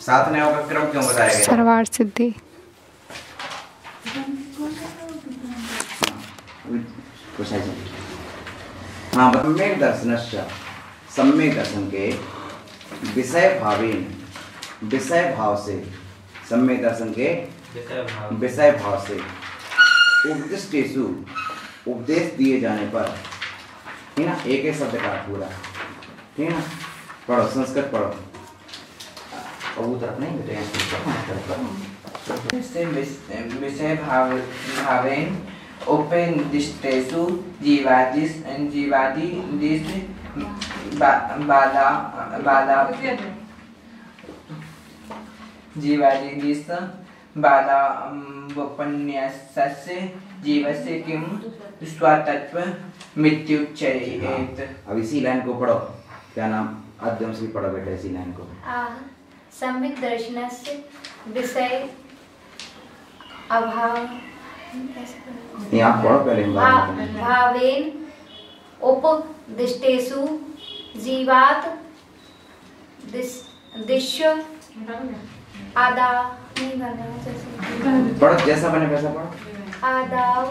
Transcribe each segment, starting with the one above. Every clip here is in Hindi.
सात नयों का क्रम क्यों बताया गया? सर्वार्थ सिद्धि। हाँ, सम्यक दर्शनस्य, सम्यक दर्शन के विषय भावेन, विषय भाव से, सम्यक दर्शन के विषय भाव से उपदिष्टेषु, उपदेश दिए जाने पर, ठीक ना, एक एक शब्द का पूरा, ठीक है ना, पढ़ो संस्कृत पढ़ो, वो तरफ नहीं बेटे, विषय भावेन उपदिष्टेषु जीवादि बालावोपन्यासस्य जीवस्य किं स्वतत्व मित्युच्येत। अब इसी लाइन को पढ़ो, क्या नाम, आद्यम से पढ़ो बेटा इसी लाइन को। सम्यक दर्शनस्य विषय अभाव, यहाँ पढ़ो पहले भावेन उपदिष्टेषु जीवात् दिश्य आदा, पढ़ो जैसा बने वैसा पढ़ो। आदाव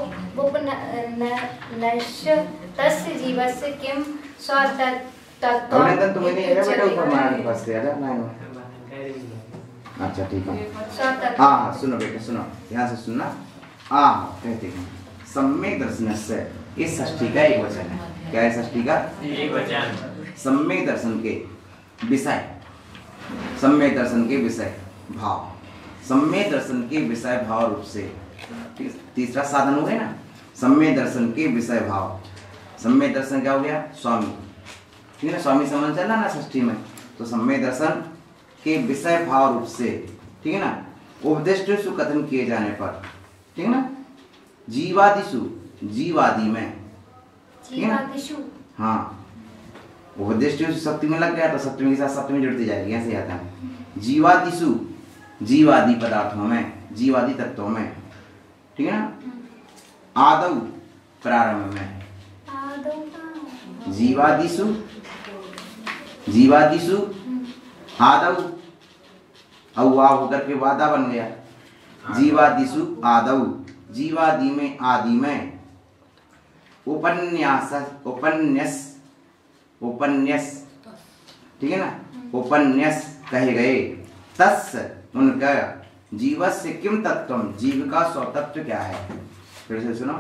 उपनश्य तस्य जीवस्य किं स्वतत्व। अभिनंदन तुम्हें नहीं है बेटा, ऊपर मारने के पास से आजा लाइन में। अच्छा ठीक है, हाँ सुनो बेटा सुनो, यहाँ से सुनना। कहते हैं सम्यक दर्शनस्य, इस षष्ठी का एक वचन है। क्या है षष्ठी का एक वचन? सम्यक दर्शन के विषय, सम्यक दर्शन के विषय भाव, सम्यक दर्शन के विषय भाव रूप से, तीसरा साधन हो गया ना, सम्यक दर्शन के विषय भाव। सम्यक दर्शन क्या हो गया? स्वामी, ठीक है ना, स्वामी समझ चलना ना षष्ठी में, तो सम्यक दर्शन के विषय भाव रूप से, ठीक है ना, उपदिष्टेषु कथन किए जाने पर, ठीक है ना, जीवादिषु, जीवादि में, ठीक है ना, हाँ, उपदिष्टेषु सप्तमी लग गया तो सप्तमी के साथ सप्तमी जुड़ती जाएगी, ऐसे आता है। जीवादिषु, जीवादि पदार्थों में, जीवादि तत्वों में, ठीक है ना, आदौ प्रारंभ में, जीवादिषु, जीवादिषु आदौ, औवा होकर के वादा बन गया, जीवादिषु आदौ, जीवादि में, आदि में, उपन्यास, उपन्यास, उपन्यास, ठीक है ना, उपन्यास कहे गए, तस् उनका, जीवस्य किम तत्वम, जीव का स्वतत्व क्या है। फिर से सुनो,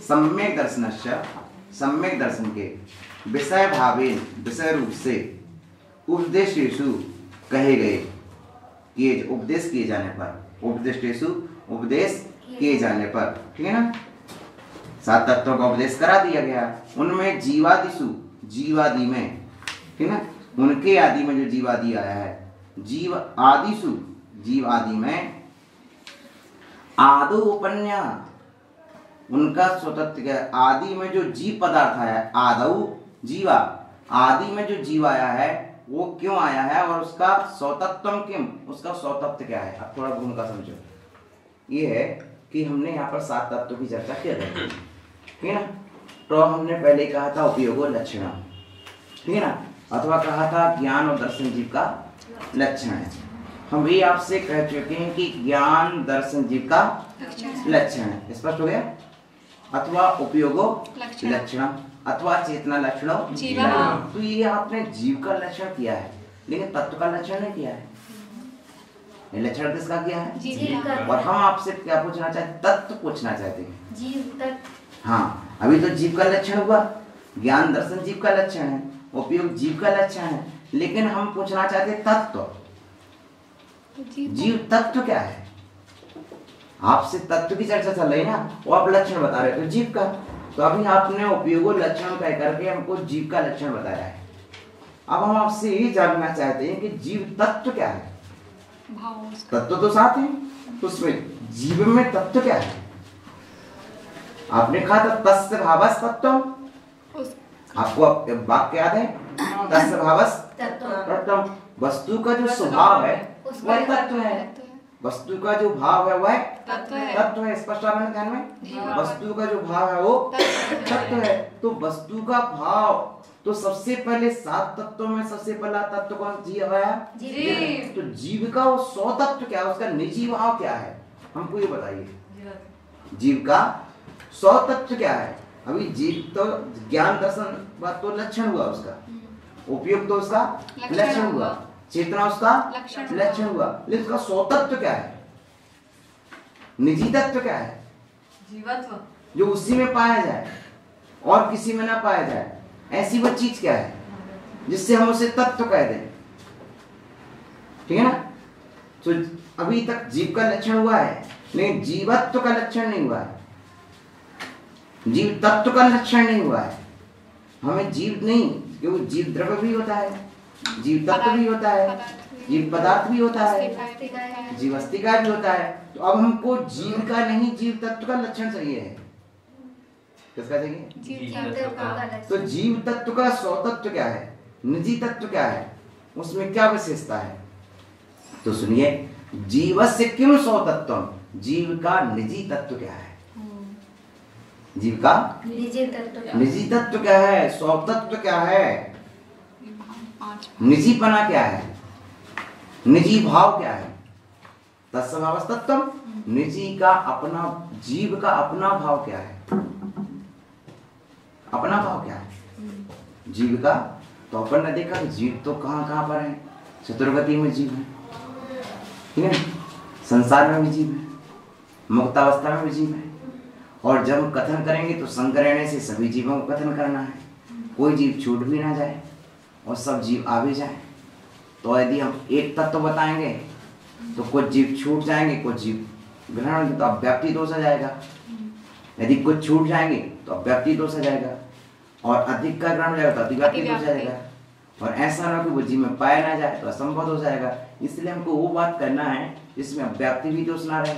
सम्यक दर्शनस्य, सम्यक दर्शन के विषय भावेन, विषय रूप से, उपदेशेषु कहे गए, किए उपदेश किए जाने पर, उपदेशेषु उपदेश किए जाने पर, ठीक है ना, सात तत्वों का उपदेश करा दिया गया, उनमें जीवादिषु, जीवादि में, ठीक है ना, उनके आदि में जो जीवादि आया है, जीव आदिषु, जीव आदि में, आदो उपन्या, उनका स्वतंत्र क्या, आदि में जो जीव पदार्थ आया है, आदौ जीवा, आदि में जो जीव आया है वो क्यों आया है और उसका स्वतत्वम किम, उसका स्वतत्व क्या है। अब थोड़ा भूमिका समझो, ये है कि हमने यहाँ पर सात तत्वों की चर्चा कर रही है, ठीक है ना, तो हमने पहले कहा था उपयोग और लक्षण, ठीक है ना, अथवा कहा था ज्ञान और दर्शन जीव का लक्षण है। हम भी आपसे कह चुके हैं कि ज्ञान दर्शन जीव का लक्षण है, स्पष्ट हो गया, अथवा उपयोगो लक्षण, अथवा चेतना लक्षणों, तो ये आपने जीव का लक्षण किया है, लेकिन तत्व का लक्षण नहीं किया है। ये लक्षण किसका किया है? जीव का। और हम आपसे क्या पूछना चाहते, तत्व पूछना चाहते हैं, जीव तत्व। हाँ, अभी तो जीव का लक्षण हुआ, ज्ञान दर्शन जीव का लक्षण है, उपयोग जीव का लक्षण है, लेकिन हम पूछना चाहते तत्व, जीव तत्व क्या है। आपसे तत्व की चर्चा चल रही है ना, वो आप लक्षण बता रहे थे जीव का, तो अभी आपने उपयोग लक्षण कह करके हमको जीव का लक्षण बताया है। अब हम आपसे यही जानना चाहते हैं कि जीव तत्व क्या है। तत्व तो साथ है, तो उसमें जीव में तत्व क्या है। आपने कहा था तस्य भावस् तत्वम, आपको वाक्य याद है, तस्य भावस् तत्वम, वस्तु का जो स्वभाव है वह तत्व है, वस्तु का जो भाव है वह तत्व है। तत्व है। स्पष्ट आ रहा है ध्यान में? वस्तु का जो भाव है वो तत्व है। तो वस्तु का भाव, तो सबसे पहले 7 तत्वों में सबसे पहला तत्व कौन जीव आया? जीव। तो जीव का वो 100 तत्व क्या है, उसका निजी भाव क्या है, हमको ये बताइए। जीव का 100 तत्व क्या है? अभी जीव तो ज्ञान दर्शन बात तो लक्षण हुआ उसका, उपयोग तो उसका लक्षण हुआ, चेतना उसका लक्षण हुआ, लेकिन उसका 100 तत्व क्या है? निजी तत्व क्या है? जीवत्व, जो उसी में पाया जाए और किसी में ना पाया जाए, ऐसी वो चीज क्या है जिससे हम उसे तत्व कह दें? ठीक है ना? तो अभी तक जीव का लक्षण हुआ है, लेकिन जीवत्व का लक्षण नहीं हुआ है, जीव तत्व का लक्षण नहीं हुआ है। हमें जीव नहीं, क्योंकि जीव द्रव्य भी होता है, जीव तत्व भी होता है, जीव पदार्थ भी होता है, जीव अस्तिका भी होता है। तो अब हमको जीव का नहीं, जीव तत्व का लक्षण चाहिए है। किसका चाहिए? तो जीव तत्व का 100 तत्व क्या है, निजी तत्व क्या है, उसमें क्या विशेषता है? तो सुनिए, जीवस्य किम 100 तत्व, जीव का निजी तत्व क्या है? जीव का निजी तत्व क्या है? 100 तत्व क्या है? निजीपना क्या है? निजी भाव क्या है? तत्स्वभाव तत्व। निजी का अपना, जीव का अपना भाव क्या है? अपना भाव क्या है जीव का? तो अपन ने देखा कि जीव तो कहाँ पर है, चतुर्गति में जीव है, ठीक है, संसार में भी जीव है, मुक्तावस्था में भी जीव है। और जब हम कथन करेंगे तो संग रहने से सभी जीवों को कथन करना है, कोई जीव छूट भी ना जाए और सब जीव आ भी जाए। तो यदि हम एक तत्व बताएंगे तो कुछ जीव छूट जाएंगे, कुछ जीव ग्रहण, तो अव्याप्ति दोष आ जाएगा। यदि कुछ छूट जाएंगे तो अव्याप्ति दोष आ जाएगा, और अधिक का ग्रहण हो जाएगा तो अतिव्याप्ति दोष आ जाएगा, और ऐसा ना कि वो जीव में पाया ना जाए तो असंभव हो जाएगा। इसलिए हमको वो बात करना है जिसमें अव्याप्ति भी दोष ना रहे,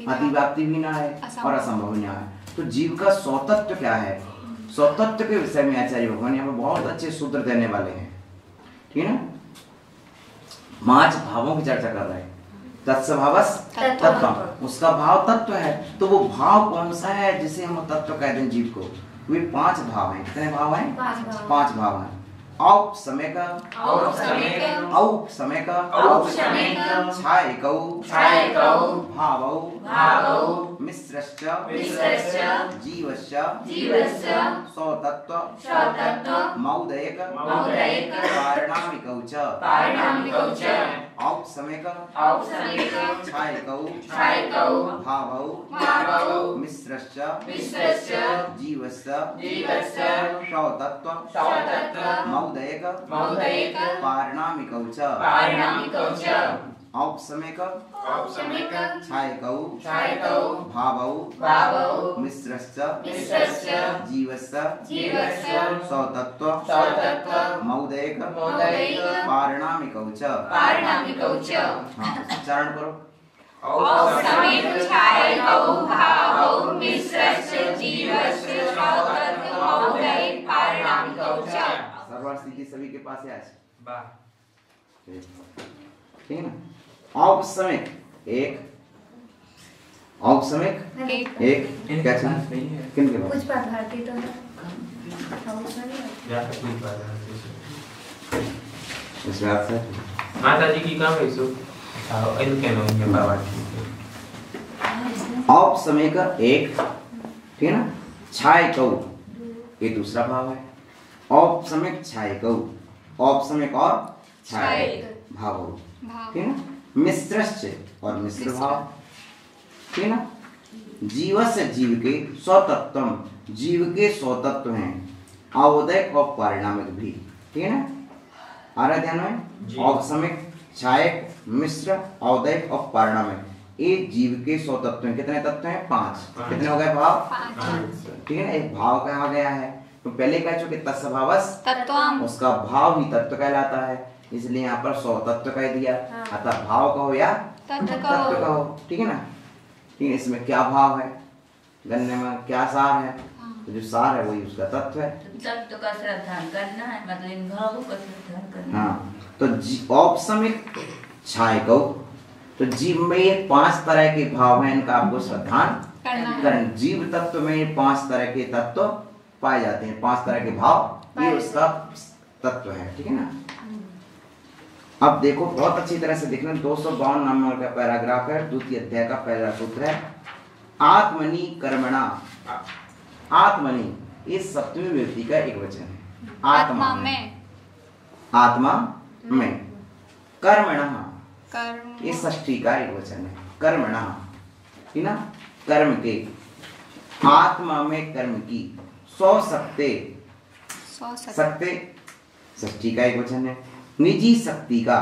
अतिव्याप्ति भी ना रहे और असंभव भी ना रहे। तो जीव का 100 तत्व क्या है? 100 तत्व के विषय में आचार्य भगवान यहाँ पर बहुत अच्छे सूत्र देने वाले हैं, ठीक है ना? 5 भावों की चर्चा कर रहे हैं। तत्स्वभावस् तत्व, उसका भाव तत्व है। तो वो भाव कौन सा है जिसे हम तत्व कहते हैं जीव को? वे 5 भाव हैं। कितने भाव हैं? 5 भाव हैं। औपसमेक, औपसमेक, छायकौ, भावौ, मिश्रश्च, जीवश्च, स्वतत्व, मौदयक, पारिणामिकौ च। औपसमेक, छायकौ, भावौ, मिश्रश्च, जीवश्च, स्वतत्व, मौदयक, पारिणामिकौ च। औपसमेक, छायकौ, भावौ, मिश्रश्च, जीवश्च, स्वतत्व, मौदयक, पारिणामिकौ च। हाँ, उच्चारण करो। सर्वास्थिति सभी के पास है आज, ठीक है ना? औपसमेक एक, औपसमेक एक, क्या चाहिए? किन के कुछ पास? भारती तो है इसमें अर्थ है माता जी की काम है सो इनके नाम में बाबा औपसमेक एक, ठीक है ना? छायकौ ये दूसरा भाव है। औपसमेक छायकौ, औपसमेक और छाय भाव, ठीक है ना? मिश्रश्च और मिश्र भाव, ठीक है ना? जीवस्य जीव के 100 तत्व, जीव के 100 तत्व हैं, औदयक और पारिणामिक भी, ठीक है ना? आ रहा ध्यान में? औपसमेक, छायक, मिश्र, औदयक और पारिणामिक, ये जीव के 100 तत्व हैं। कितने तत्व हैं? 5। कितने हो गए भाव? 5, ठीक है ना? एक भाव कहा गया है, तो पहले कह चुके तत्स्वभावस् तत्वम, उसका भाव ही तत्व कहलाता है, इसलिए यहाँ पर 100 तत्व कह दिया। अतः भाव कहो या तत्व कहो, ठीक है ना? ठीक है, इसमें क्या भाव है, गन्ने में क्या सार है, तो जो सार है वही उसका तत्व है। तत्व का श्रद्धान करना है, मतलब इन भावों का श्रद्धान करना। हाँ, तो औपसमिक छायकौ, तो जीव में ये 5 तरह के भाव हैं, इनका आपको श्रद्धान करना करना। जीव तत्व में ये 5 तरह के तत्व पाए जाते हैं, 5 तरह के भाव, ये उसका तत्व है, ठीक है ना। अब देखो बहुत अच्छी तरह से देखना, 252 नंबर का पैराग्राफ है, 2य अध्याय का पहला सूत्र है, आत्मनि कर्मणा। आत्मनि ये सप्तमी व्यक्ति का एक वचन है, आत्मा में, आत्मा में। कर्मणः ये षष्ठी का एक वचन है, कर्मणः, ठीक ना, कर्म के, आत्मा में कर्म की, सौ सकते, सकते षष्ठी का एक वचन है, निजी शक्ति का,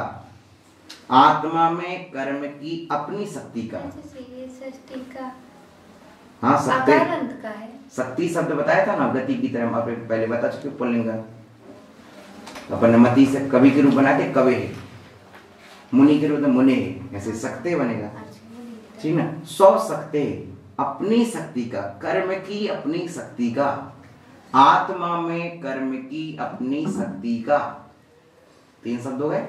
आत्मा में कर्म की अपनी शक्ति का, षष्ठी का हाँ सकते, आकार अंत का है। शक्ति शब्द बताया था ना, गति की तरह आपने पहले बता चुके, पुल्लिंग। अपन ने मति से कवि के रूप बनाते कवे है, मुनि के रूप में मुने है, ऐसे सकते बनेगा, ठीक ना। सौ सकते अपनी शक्ति का, कर्म की अपनी शक्ति का, आत्मा में कर्म की अपनी शक्ति का, 3 शब्द हो गए।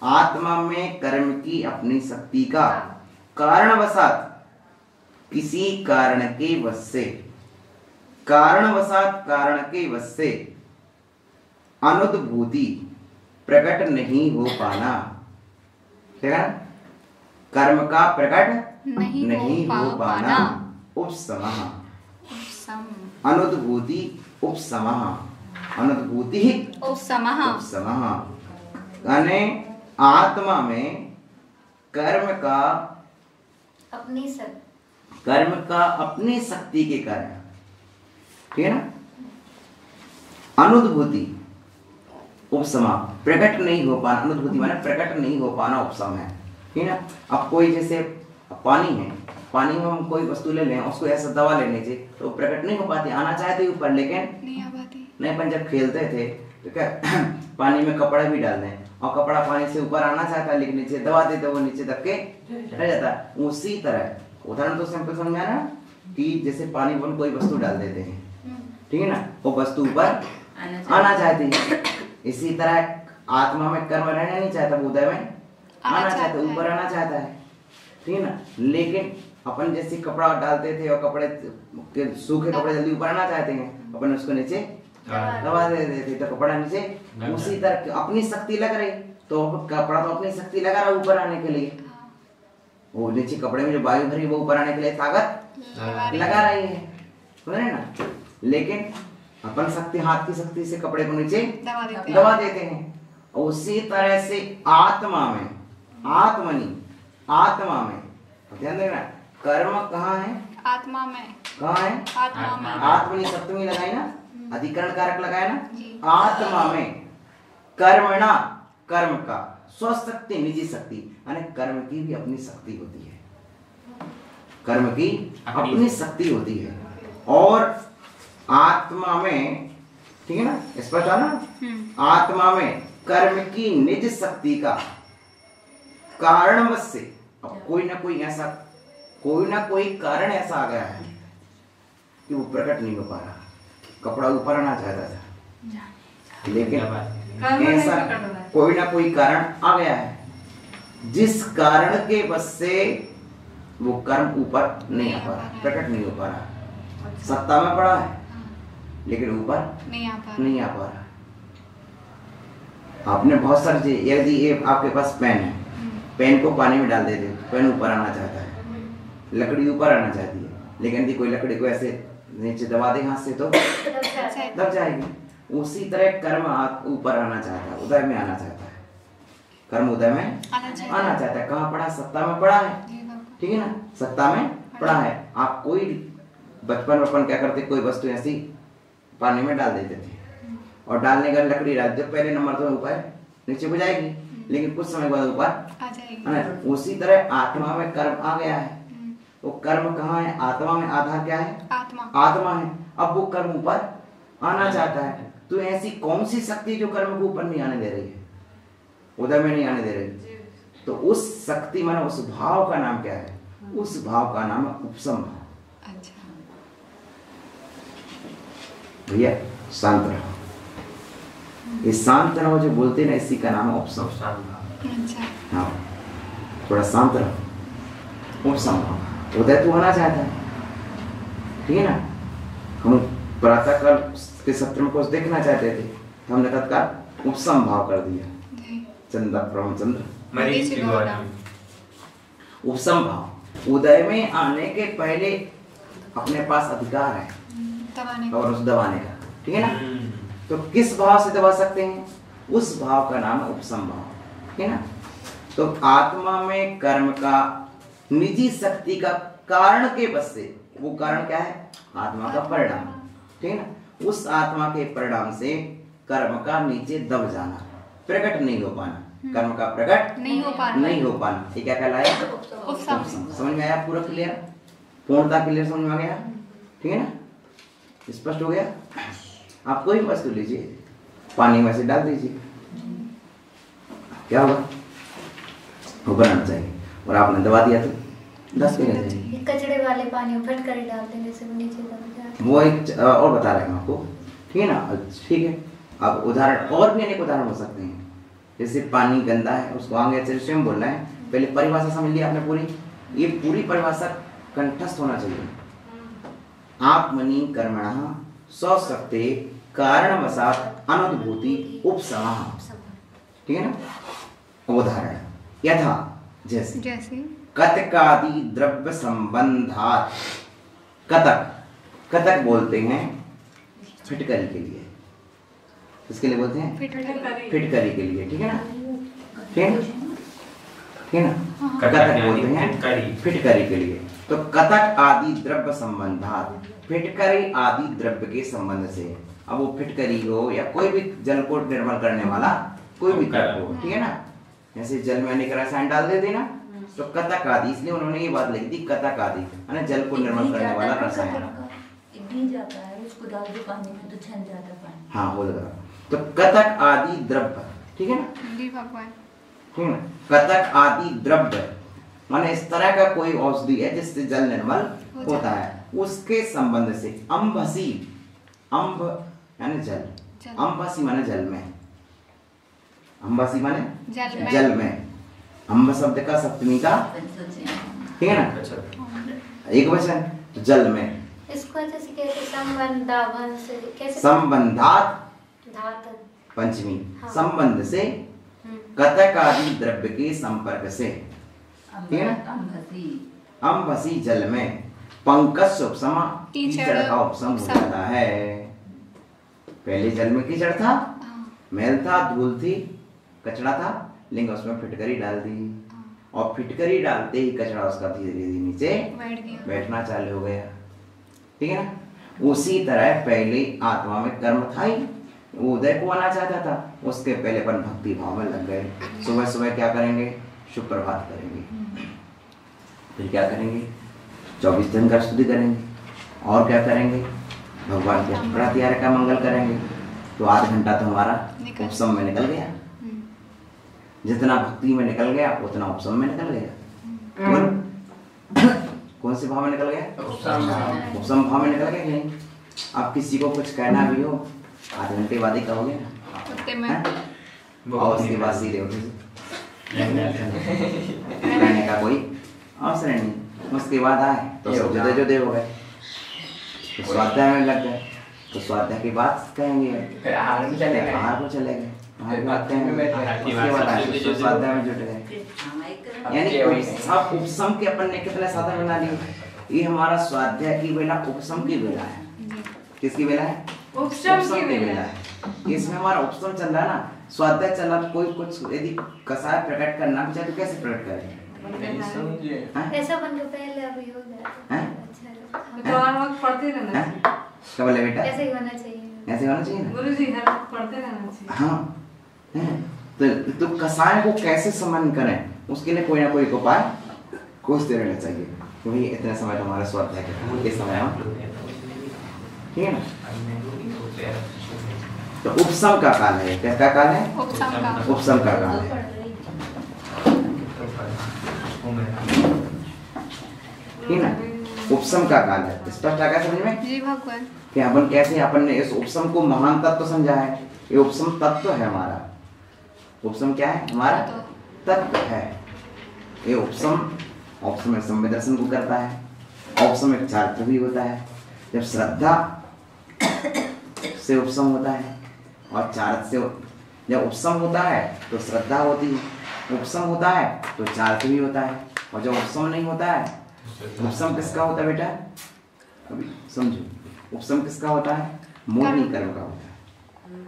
आत्मा में कर्म की अपनी शक्ति का, कारणवशात किसी कारण के वश से, कारणवशात कारण के वश से अनुद्भूति प्रकट नहीं हो पाना, ठीक है। कर्म का प्रकट नहीं हो पाना, उपशमः, अनुद्भूति उपशमः, अनुद्भूति उपशमः, उपशमः, यानी आत्मा में कर्म का अपनी शक्ति, कर्म का अपनी शक्ति के कारण, ठीक है ना। अनुद्भूति उपशमा, प्रकट नहीं हो पाना, अनुद्भूति माने प्रकट नहीं हो पाना, उपशम है, ठीक है ना। अब कोई जैसे पानी है, पानी में हम कोई वस्तु ले लें, उसको ऐसा दबा लेने से तो प्रकट नहीं हो पाती, आना चाहते ऊपर लेकिन नहीं आ पाती। नहीं, अपन जब खेलते थे तो क्या पानी में कपड़ा भी डाल दें और कपड़ा पानी से ऊपर आना चाहता है लेकिन नीचे दबा देते, वो नीचे दब के रह जाता है। उसी तरह उदाहरण तो सिंपल समझ में आ रहा कि जैसे पानी में कोई वस्तु डाल देते हैं, ठीक है ना, वो वस्तु ऊपर आना चाहती है। इसी तरह आत्मा में कर्म रहना नहीं चाहता, वो उदय में आना चाहता है, ऊपर आना चाहता है, ठीक है ना। लेकिन अपन जैसे कपड़ा डालते थे और कपड़े के सूखे कपड़े जल्दी ऊपर आना चाहते हैं, अपन उसको नीचे दबा देते थे तो कपड़ा नीचे, उसी तरह अपनी शक्ति लग रही तो कपड़ा तो अपनी शक्ति लगा रहा ऊपर आने के लिए, वो नीचे कपड़े में जो वायु भरी वो ऊपर आने के लिए ताकत लगा रही है, समझ रहे ना। लेकिन अपन शक्ति, हाथ की शक्ति से कपड़े को नीचे दबा देते हैं। उसी तरह से आत्मा में, आत्मनि, आत्मा में ध्यान देना, कर्म कहाँ है, आत्मा में, कहाँ है, आत्मा में, आत्मनि सप्तमी लगाई ना, अधिकरण कारक लगाया ना, आत्मा में कर्मणा, कर्म का, स्वशक्ति निजी शक्ति, यानी कर्म की भी अपनी शक्ति होती है, कर्म की अपनी शक्ति होती है। और आत्मा में, ठीक है ना, स्पष्ट है ना, आत्मा में कर्म की निज शक्ति का कारणवश से, अब कोई ना कोई ऐसा, कोई ना कोई कारण ऐसा आ गया है कि वो प्रकट नहीं हो पा रहा, कपड़ा ऊपर आना चाहता था लेकिन ऐसा कोई ना कोई कारण आ गया है, जिस कारण के वश से वो कर्म ऊपर नहीं आ पा रहा, प्रकट नहीं हो पा रहा, सत्ता में पड़ा है लेकिन ऊपर नहीं आ पा रहा। आपने बहुत सारे, यदि ये आपके पास पेन है, पेन को पानी में डाल देते तो पेन ऊपर आना चाहता है, लकड़ी ऊपर आना चाहती है, लेकिन यदि कोई लकड़ी को ऐसे नीचे दबा दे हाथ से तो दब जाएगी। उसी तरह कर्म ऊपर आना चाहता है, उदय में आना चाहता है, कर्म उदय में आना चाहता है। कहाँ पड़ा, सत्ता में पड़ा है, ठीक है ना, सत्ता में पड़ा है। आप कोई बचपन में अपन क्या करते, कोई वस्तु ऐसी पानी में डाल देते थे और डालने का लकड़ी डाल दे, पहले नंबर तो ऊपर नीचे हो जाएगी लेकिन कुछ समय बाद ऊपर आ जाएगी। उसी तरह आत्मा में कर्म आ गया है, वो कर्म कहाँ है, आत्मा में, आधार क्या है, आत्मा है। अब वो कर्म ऊपर आना चाहता है, तो ऐसी कौन सी शक्ति जो कर्म को ऊपर नहीं आने दे रही है, उदय में नहीं आने दे रही, तो उस शक्ति माने उस भाव का नाम क्या है, उस भाव का नाम है उपशम भाव। भैया शांत रहो, इस शांत रहो जो बोलते ना, इसी का नाम है उपशम। हाँ, थोड़ा शांत रहो। उपसम भाव, उदय तो होना चाहता है, ठीक है ना। हम प्रातः काल के सत्र में कुछ देखना चाहते थे तो हमने तत्काल उपसम भाव कर दिया। चंद्र ब्रह्मचंद्र मरीज की गौरव। उपसम भाव, उदय में आने के पहले अपने पास अधिकार है दबाने और उस दबाने का, ठीक है ना। तो किस भाव से दबा सकते हैं? उस भाव का नाम है उपसम भाव, ठीक है ना। तो आत्मा में कर्म का निजी शक्ति का कारण के बस से, वो कारण क्या है? आत्मा का परिणाम, ठीक है ना। उस आत्मा के परिणाम से कर्म का नीचे दब जाना, प्रकट नहीं हो पाना, कर्म का प्रकट नहीं हो पाना, नहीं हो पाना, ये क्या कहलाया? उपसम। समझ में आया? पूरा क्लियर, पूर्णता क्लियर समझ में आ गया, ठीक है ना। स्पष्ट हो गया। आप कोई वस्तु लीजिए, पानी में से डाल दीजिए, क्या होगा? वो बनाना चाहिए, और आपने दबा दिया तो 10 पे जाएगी। ये कचड़े वाले पानी में फटकर डाल देने से वो नीचे दब जाता है। वो एक और बता रहे हैं आपको, ठीक है ना। ठीक है, अब उदाहरण और भी अनेक उदाहरण हो सकते हैं। जैसे पानी गंदा है, उसको आगे चल स्वयं बोल रहे हैं, पहले परिभाषा समझ लिया आपने पूरी। ये पूरी परिभाषा कंठस्थ होना चाहिए। आत्मनि कर्मणः स्वशक्ते कारणवशात् अनुद्भूति उपसमः, ठीक है ना। उदाहरण यथा, जैसे जैसे कतकादि द्रव्य संबंधात, कतक, कतक बोलते हैं फिटकरी के लिए, इसके लिए बोलते हैं फिटकरी के लिए, ठीक है ना, ठीक है, ठीक है ना। कतक बोलते हैं फिटकरी के लिए। तो कतक आदि द्रव्य संबंधात, फिटकरी आदि द्रव्य के संबंध से, अब वो फिटकरी हो या कोई भी जल को निर्मल करने वाला कोई भी द्रव्य हो, ठीक है ना। जैसे जल में अनेक रसायन डाल देते ना, तो कतक आदि, इसलिए उन्होंने ये बात लिखी थी, कतक आदि यानी जल को निर्मल करने वाला रसायन। इतनी जाता है, उसको डाल दो पानी में तो छन जाता पानी। हाँ हो जाएगा। तो कतक आदि द्रव्य, ठीक है ना, जी भगवान, ठीक है ना। कतक आदि द्रव्य माने इस तरह का कोई औषधि है जिससे जल निर्मल होता है, उसके संबंध से अम्भसी, अम्भ यानी जल, अम्भसी माने जल में, अम्भसी माने जल में, अम्ब शब्द का सप्तमी का, ठीक है ना, एक वचन, तो जल में। इसको जैसे कहते संबंधावन से, कैसे? संबंधात धात पंचमी, हाँ। संबंध से, कतक आदि द्रव्य के संपर्क से, ठीक है ना। अम्भसी जल में, पंकज उपसमा, कीचड़ का उपसम हो जाता है। पहले जल में कीचड़ था, मैल था, धूल थी, कचरा था, लेकिन उसमें फिटकरी डाल दी, और फिटकरी डालते ही कचरा उसका धीरे धीरे नीचे बैठना चालू हो गया, ठीक है ना। उसी तरह पहले आत्मा में कर्म था ही, वो उदय को आना चाहता था, उसके पहले अपन भक्ति भाव में लग गए। सुबह सुबह क्या करेंगे? सुप्रभात करेंगे, फिर क्या करेंगे? 24 दिन का स्तुति करेंगे, और क्या करेंगे? भगवान के प्रातःकाल का मंगल करेंगे। तो आध घंटा तो हमारा उपसम में निकल गया, जितना भक्ति में निकल गया उतना उपसम में निकल गया। कौन से भाव में निकल गया? उपसम भाव में निकल गया कि नहीं? अब किसी को कुछ कहना भी हो, आधे घंटे बाद ही कहोगे ना, और उसके बाद सीधे उठे कहने का कोई अवसर नहीं। उसके बाद आए तो सब जुदे हो गए, तो स्वाध्याय में लग गए, तो स्वाध्याय की बात कहेंगे, आहार में चले गए, आहार को चले गए, आहार की बात कहेंगे, उसके बाद आए तो स्वाध्याय में जुट गए। यानी सब उपसम के अपन ने कितने साधन बना लिए। ये हमारा स्वाध्याय की वेला उपसम की वेला है। किसकी वेला है? उपसम की वेला है। इसमें हमारा उपसम चल रहा है ना, स्वाध्याय चल रहा, कोई कुछ यदि कसाय प्रकट करना भी चाहे तो कैसे प्रकट करें? ऐसा बन के पहले अभी हो गया। अच्छा, तो और वक्त पढ़ते रहना चाहिए। क्या बोले बेटा? ऐसे ही होना चाहिए, ऐसे होना चाहिए ना? गुरुजी हर वक्त पढ़ते रहना चाहिए। हाँ, तो कसाय को कैसे सम्मान करें, उसके लिए कोई ना कोई उपाय खोजते रहना चाहिए। क्योंकि इतना समय हमारा स्वाध्याय के समय में, ठीक है ना। तो उपसम का काल है, किसका काल है? उपसम का काल है, ठीक ना। उपसम का काल है, स्पष्ट आ गया समझ में? जी भगवान। कि अपन कैसे, अपन ने इस उपसम को महान तत्व समझा है। ये उपसम तत्व है हमारा। उपसम क्या है? हमारा तत्व है, ये उपसम, उपसम एक सम्य दर्शन को करता है, उपसम एक चारित्र भी होता है। जब श्रद्धा से उपसम होता है और चारित्र से, जब उपसम होता है तो श्रद्धा होती है, उपसम होता है तो चारित्र भी होता है, और जब उपसम नहीं होता है, उपसम किसका होता है बेटा, अभी समझो, उपसम किसका होता है, मोहिनी कर्म का होता है।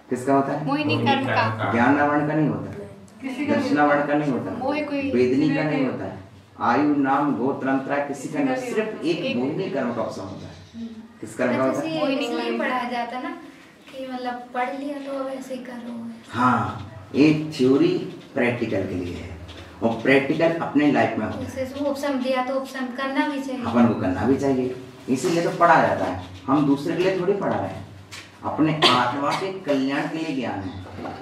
किसका होता है, मोहिनी कर्म का, ज्ञानावरण का नहीं होता, दर्शनावरण का नहीं होता, वेदनी का नहीं होता है, आयु नाम गोत्र अंतरा किसी का नहीं, सिर्फ एक मोहिनी कर्म का उपसम होता है। किस कर्म का होता है, इसलिए पढ़ाया जाता ना कि मतलब पढ़ लिया तो अब ऐसे ही करो। हाँ, एक थ्योरी प्रैक्टिकल के लिए है और प्रैक्टिकल अपने लाइफ में होता है। जैसे उपसम दिया तो उपसम करना भी चाहिए, अपन को करना भी चाहिए, इसीलिए तो पढ़ा जाता है। हम दूसरे के लिए थोड़ी पढ़ा रहे हैं, अपने आत्मा के कल्याण के लिए ज्ञान है।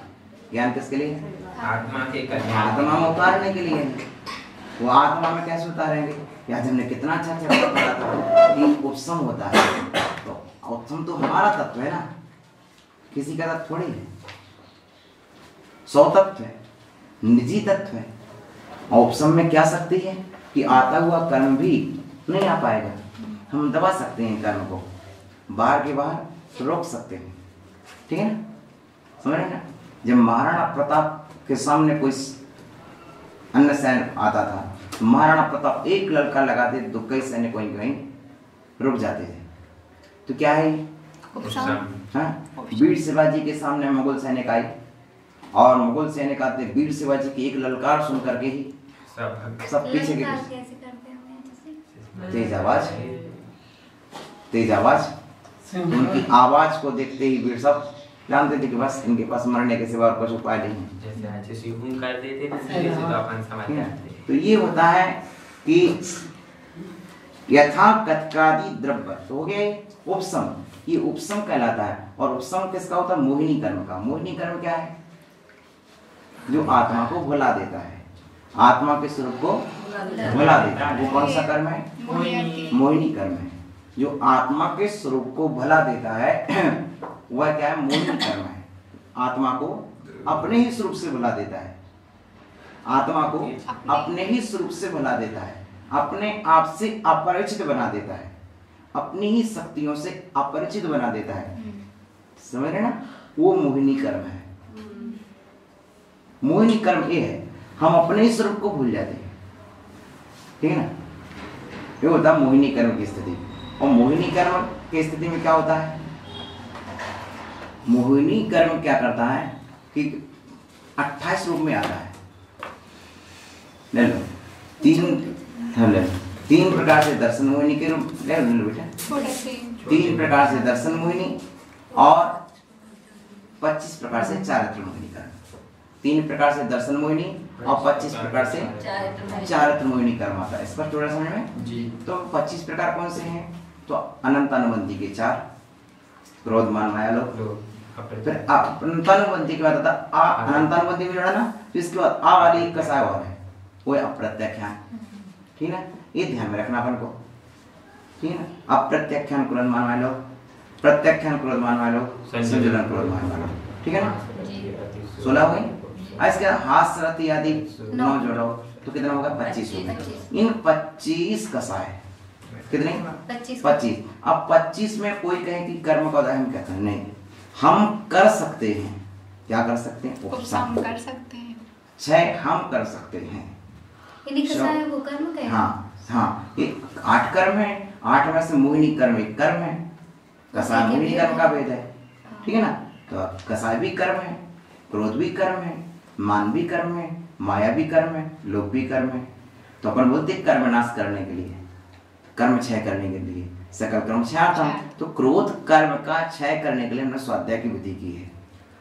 ज्ञान किसके लिए, आत्मा के कल्याण, आत्मा में उतारने के लिए है। वो आत्मा में कैसे उतारेंगे, या हमने कितना अच्छा चैप्टर पढ़ा था कि उपसम होता है, तो उपसम तो हमारा तत्व है ना, किसी का तत्व थोड़ी है, सौ तत्व है, निजी तत्व है। और उपसम में क्या शक्ति है कि आता हुआ कर्म भी नहीं आ पाएगा, हम दबा सकते हैं कर्म को, बाहर के बाहर रोक सकते हैं, ठीक है ना, समझ रहे ना। जब महाराणा प्रताप के सामने कोई अन्य सैन्य आता था, महाराणा प्रताप एक लड़का लगाते तो कई सैन्य कहीं कहीं रुक जाते थे। तो क्या है, हाँ, वीर शिवाजी के सामने मुगल सैनिक आई और मुगल सैनिक आते वीर शिवाजी की एक ललकार सुन करके ही सब पीछे गिर, कैसे करते हैं, तेज आवाज, उनकी आवाज को देखते ही वीर सब जानते थे कि बस इनके पास मरने के सिवा और कुछ उपाय नहीं है। जैसे यूं कर देते ना, सीधे तो अपन समझ जाते। तो ये होता है कि यथा कत्कादि द्रव्य, तो हो गया उपसम, ये उपसम कहलाता है। और उपसम किसका होता है, मोहिनी कर्म का। मोहिनी कर्म क्या है, जो आत्मा को भुला देता है, आत्मा के स्वरूप को भुला देता है। वो कौन सा कर्म है, मोहिनी कर्म है। जो आत्मा के स्वरूप को भुला देता है वह क्या है, मोहिनी कर्म है। आत्मा को अपने ही स्वरूप से भुला देता है, आत्मा को अपने ही स्वरूप से भुला देता है, अपने आप से अपरिचित बना देता है, अपनी ही शक्तियों से अपरिचित बना देता है, समझ रहे ना, वो मोहिनी कर्म है। मोहिनी कर्म ये है, हम अपने ही स्वरूप को भूल जाते हैं, ठीक है ना, ये होता है मोहिनी कर्म की स्थिति। और मोहिनी कर्म की स्थिति में क्या होता है, मोहिनी कर्म क्या करता है कि 28 रूप में आता है। ले लो, तीन प्रकार से दर्शन मोहिनी के रूप ले लो बेटा, 3 प्रकार से दर्शन मोहिनी और 25 प्रकार से चारित्र मोहिनी कर्म। 3 प्रकार से दर्शन मोहिनी और 25 प्रकार से चारित्र मोहिनी कर्म आता है। इस पर थोड़ा समझ में जी। तो 25 प्रकार कौन से हैं, तो अनंत अनुबंधी के 4, क्रोध मान माया लोभ, फिर अनंतानुबंधी के बाद आता अनंतानुबंधी में जोड़ा ना, तो इसके बाद आ वाली एक कसाय और है, वो अप्रत्याख्यान, ठीक है ना, ये ध्यान में रखना अपन को, ठीक है ना। अप्रत्याख्यान क्रोध मान माया लोभ, प्रत्याख्यान क्रोध मान माया लोभ, संजुलन क्रोध मान माया लोभ, ठीक है ना। 16 हो गई। इसके हाथ सरती आदि 9 जोड़ो तो कितना होगा, 25 होगा। इन 25 कसाय कितने, 25। अब 25 में कोई कहे कि कर्म का उदाहरण कहते हैं, नहीं, हम कर सकते हैं, क्या कर सकते हैं, उपसम कर सकते हैं, 6 हम कर सकते हैं, वो कर्म कहे। हाँ, ये 8 कर्म है, 8 में से मोहिनी कर्म एक कर्म है, कसाय मोहिनी कर्म का भेद है, ठीक है ना। तो कसाय भी कर्म है, क्रोध भी कर्म है, मान भी कर्म है, माया भी कर्म है, लोभ भी कर्म है। तो अपन बोलते कर्म नाश करने के लिए, कर्म क्षय करने के लिए सकल कर्म क्षय। तो क्रोध कर्म का क्षय करने के लिए हमने स्वाध्याय की विधि की है।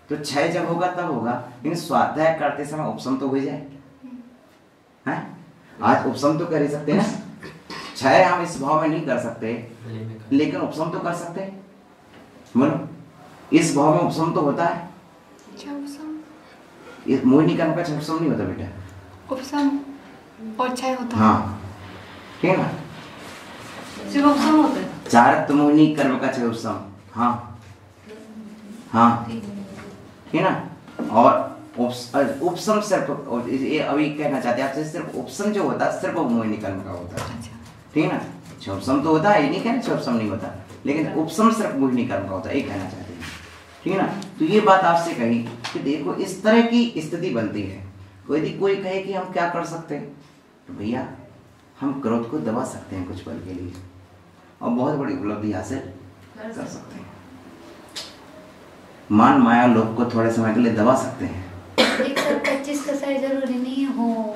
तो क्षय जब होगा तब होगा, लेकिन स्वाध्याय करते समय उपशम तो हो जाए, हैं? आज उपशम तो कर ही सकते हैं ना, क्षय हम इस भाव में नहीं कर सकते, लेकिन उपशम तो कर सकते हैं। बोलो, इस भाव में उपशम तो होता है, इस मोहिनी कर्म का उपशम नहीं होता बेटा, उपशम और क्षय होता है। हाँ, ठीक है ना, सिर्फ उपशम होता है, चारित्र मोहिनी कर्म का क्षय उपशम, हाँ हाँ, ठीक है ना। और उपसम सिर्फ, और ये अभी कहना चाहते हैं आपसे, सिर्फ उपसम जो होता है सिर्फ मोहिनी कर्म का होता है, अच्छा ठीक है ना। क्षोभसम तो होता है, ये नहीं कहना क्षोभसम नहीं होता, लेकिन उपसम सिर्फ मोहिनी कर्म का होता है, ये कहना चाहते हैं, ठीक है ना। तो ये बात आपसे कही कि देखो इस तरह की स्थिति बनती है। यदि कोई कहे कि हम क्या कर सकते हैं, तो भैया हम क्रोध को दबा सकते हैं कुछ पल के लिए और बहुत बड़ी उपलब्धि हासिल कर सकते हैं। मान माया लोभ को थोड़े समय के लिए दबा सकते हैं। 125 कसाई जरूरी नहीं हो।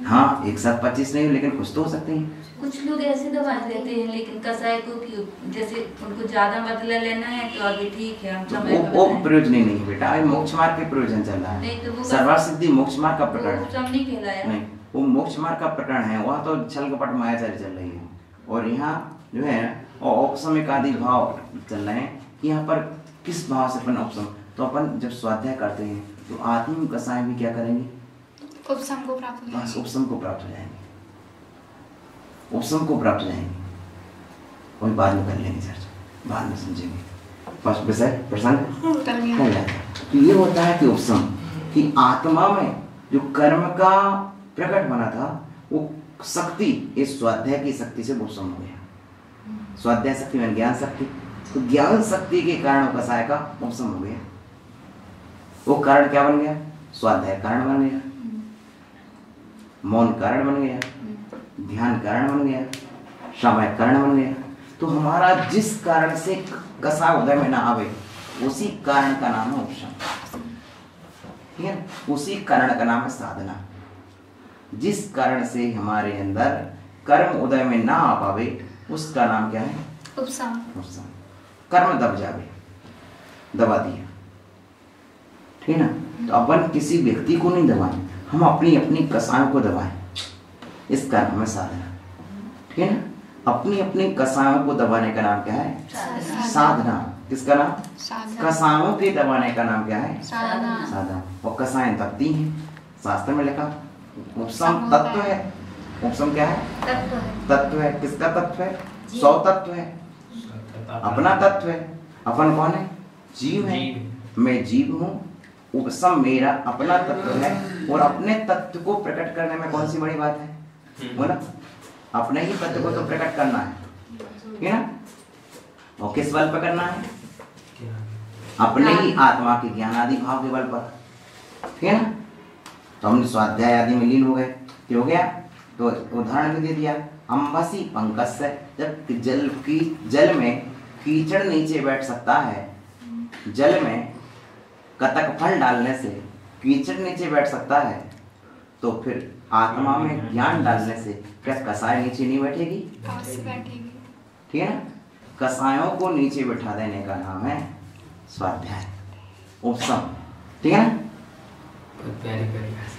हाँ, एक साथ 25 नहीं, लेकिन कुछ तो हो सकते हैं। कुछ लोग ऐसे दबा देते हैं, लेकिन कसाई को जैसे उनको ज्यादा बदला लेना है तो अभी ठीक है, हम समय वो प्रयोजन नहीं है बेटा, अभी मोक्ष मार्ग के प्रयोजन चल रहा है। तो सर्वसिद्धि मोक्ष मार्ग का प्रकरण है, नहीं कहलाया नहीं, वो मोक्ष मार्ग का प्रकरण है। वहाँ तो छल कपट मायाचारी चल रही है, और यहाँ जो है और औपसमिक आदि भाव चल रहे हैं। यहाँ पर किस भाव से अपन औपसम, तो अपन जब स्वाध्याय करते हैं तो आत्म कसाय भी क्या करेंगे, उपसम को प्राप्त हो बस जाएंगे। उपसम को प्राप्त हो जाएंगे, उपसम को प्राप्त हो जाएंगे। वही बाद में कर लेंगे चर्चा, बाद में समझेंगे। बस विषय प्रसंग कर लिया। हो जाता है। तो ये होता है कि उपसम, कि आत्मा में जो कर्म का प्रकट बना था वो शक्ति इस स्वाध्याय की शक्ति से उपसम हो गया। स्वाध्याय शक्ति में ज्ञान शक्ति, तो ज्ञान शक्ति के कारण कसाय का उपसम हो गया। वो कारण क्या बन गया, स्वाध्याय कारण बन गया, मौन कारण बन गया, ध्यान कारण बन गया, समय कारण बन गया। तो हमारा जिस कारण से कसा उदय में ना आवे उसी कारण का नाम है उपशम, ठीक है। उसी कारण का नाम है साधना। जिस कारण से हमारे अंदर कर्म उदय में ना आ पावे उसका नाम क्या है, उपसम। उपशम। कर्म दब जावे, दबा दिया, ठीक है ना। तो अपन किसी व्यक्ति को नहीं दबाएं, हम अपनी अपनी कसायों को दबाएं, इसका नाम है साधना, ठीक है ना। अपनी अपनी कसायों को दबाने का नाम क्या है, साधना। किसका नाम, साधना। कसायों के दबाने का नाम क्या है, साधना। साधना। और कसाएं दबती हैं, शास्त्र में लिखा उपसम तत्व है। उपसम क्या है, तत्व है। तत्व है। किसका तत्व है, 100 तत्व है, अपना तत्व है। अपन कौन है, जीव है, मैं जीव हूँ। उपसम मेरा अपना तत्व है, और अपने तत्व को प्रकट करने में कौन सी बड़ी बात है, बोला, अपने ही तत्व को तो प्रकट करना है, ठीक है ना। और किस बल पर करना है, अपने ही आत्मा के ज्ञान आदि भाव के बल पर, ठीक है ना। तो हमने स्वाध्याय आदि में लीन हो गए, क्या हो गया, तो उदाहरण भी दे दिया, अम्बसी पंकज से, जब जल में कीचड़ नीचे बैठ सकता है, जल में कतक फल डालने से कीचड़ नीचे बैठ सकता है, तो फिर आत्मा में ज्ञान डालने से क्या कसाय नीचे नहीं बैठेगी, अवश्य बैठेगी, ठीक है ना। कसायों को नीचे बैठा देने का नाम है स्वाध्याय, उपसम, ठीक है ना।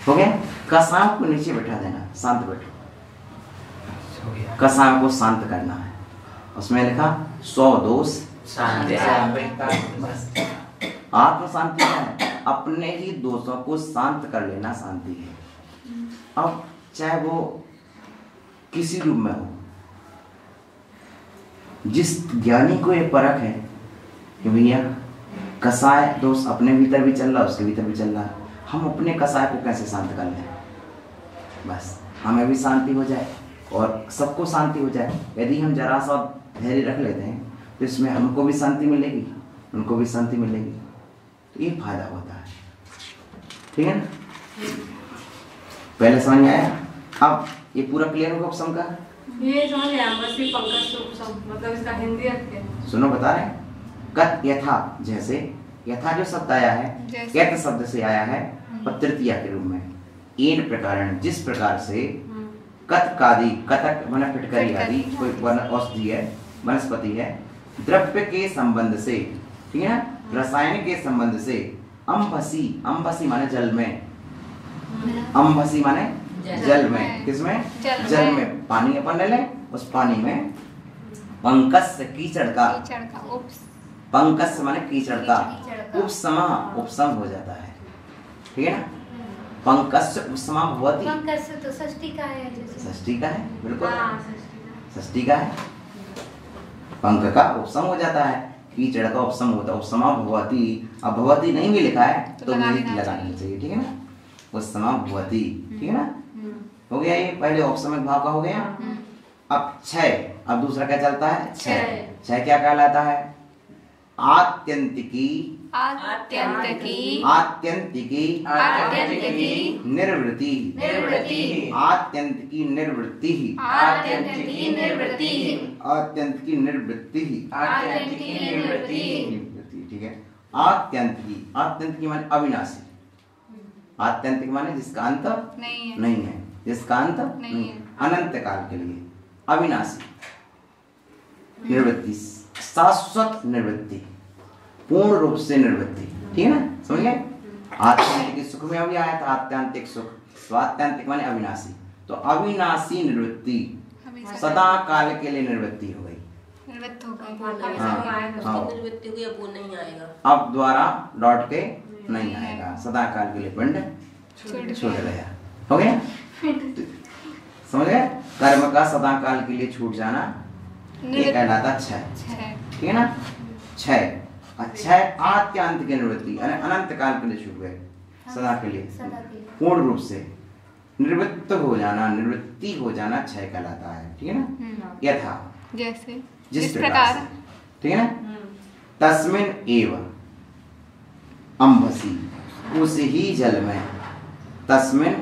हो गया, कसायों को नीचे बैठा देना, शांत बैठो, कसायों को शांत करना है। उसमें लिखा 100 दोष शांति। आत्म शांति है, अपने ही दोषों को शांत कर लेना शांति है। अब चाहे वो किसी रूप में हो, जिस ज्ञानी को ये परख है कि भैया कसाय दोष अपने भीतर भी चल रहा है, उसके भीतर भी चल रहा है, हम अपने कसाय को कैसे शांत कर लें, बस हमें भी शांति हो जाए और सबको शांति हो जाए। यदि हम जरा सा धैर्य रख लेते हैं तो इसमें हमको भी शांति मिलेगी, उनको भी शांति मिलेगी, तो ये फायदा होता है, ठीक है ना। पहले समझ में आया, अब ये पूरा क्लियर होगा उपसम का। ये समझ गया, बस ये पंकज से उपसम, मतलब इसका हिंदी अर्थ क्या है? सुनो बता रहे हैं, कत यथा, जैसे यथा जो शब्द आया है यथ शब्द से आया है और तृतीया के रूप में, इन प्रकार जिस प्रकार से कतकादि, कतक मन फिटकरी आदि कोई औषधि है, वनस्पति है, द्रव्य के संबंध से, ठीक है ना, रसायन के संबंध से, अम्भसी, अम्भसी माने जल में, अम्भसी माने जल में, किसमें, जल में पानी अपन ले लें, उस पानी में पंकज कीचड़ का, पंकज माने कीचड़ का, उपसमा, उपसम हो जाता है, ठीक है ना। पंकज उपसमा भवति, पंकज से तो षष्ठी का है, जैसे षष्ठी का है, बिल्कुल हाँ, षष्ठी का है। पंक का उपसम हो जाता है, कीचड़ का उपसम होता है, उपसमा भवति, अब भवती नहीं भी लिखा है तो तो लगा भी देना लगाना चाहिए, ठीक है ना। उस समय भवती, ठीक है ना। हो गया ये पहले औपसमिक भाव का हो गया। अब क्षय, अब दूसरा क्या चलता है, क्षय। क्षय क्या कहलाता है, आत्यंतिकी आत्यंतिकी आत्यंतिकी आत्यंतिकी निर्वृत्ति निर्वृत्ति आत्यंतिकी निर्वृत्ति आत्यंतिकी निवृत्ति आत्यंतिकी निर्वृत्ति आत्यंतिकी निवृत्ति निर्वृत्ति, ठीक है। आत्यंतिकी, आत्यंतिकी माने अविनाशी, आत्यंतिक माने जिसका अंत नहीं है, नहीं है, जिसका अंत नहीं है। अनंत काल के लिए अविनाशी निर्वृत्ति, शाश्वत निर्वृत्ति, पूर्ण रूप से निर्वृत्ति, ठीक है ना, समझ गए। आत्यंतिक सुख में अभी आया था आत्यंतिक सुख, तो आत्यंतिक माने अविनाशी, तो अविनाशी निर्वृत्ति हमेशा सदा काल के लिए निर्वृत्ति हो गई। निवृत्त हो गए। हाँ। निर्वृत्ति हो गई, अब वो नहीं आएगा। अब द्वारा लौट के नहीं आएगा, सदा काल के लिए पिंड छूट गया, हो गया। समझ गए, कर्म का सदा काल के लिए छूट जाना ये कहलाता क्षय, ठीक है ना। क्षय, क्षय आत्यांत की निवृत्ति, अनंत काल के लिए छूट गए, सदा के लिए पूर्ण रूप से निवृत्त हो जाना, निवृत्ति हो जाना क्षय कहलाता है, ठीक है ना। यथा जैसे जिस इस प्रकार प्रकार से, ठीक है ना। तस्मिन एव अम्भसी, उस ही जल में, तस्मिन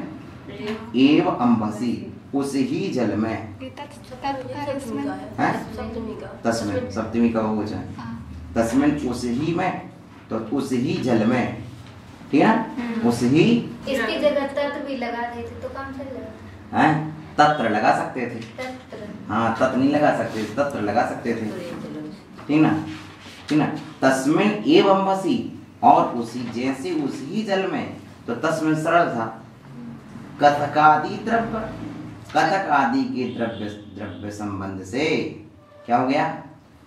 एव अम्भसी, उस ही जल में, ये तत्पर इसमें हैं? सप्तमी का तस्मिन सप्तमी का हो जाए, हाँ। तस्मिन उस ही में, तो उस ही जल में, ठीक है ना, उस ही, इसकी जगह तत् भी लगा देते तो काम चल जाता। हैं, तत्र लगा सकते थे, तत्र हाँ तत् नहीं लगा सकते, तत्र लगा सकते थे, ठीक ना, ठीक ना। तस्मिन एव अम्भसी, और उसी जैसे उसी जल में, तो तस्मिन सरल था, कथकादि द्रव्य, कथक आदि के द्रव्य द्रव्य संबंध से क्या हो गया,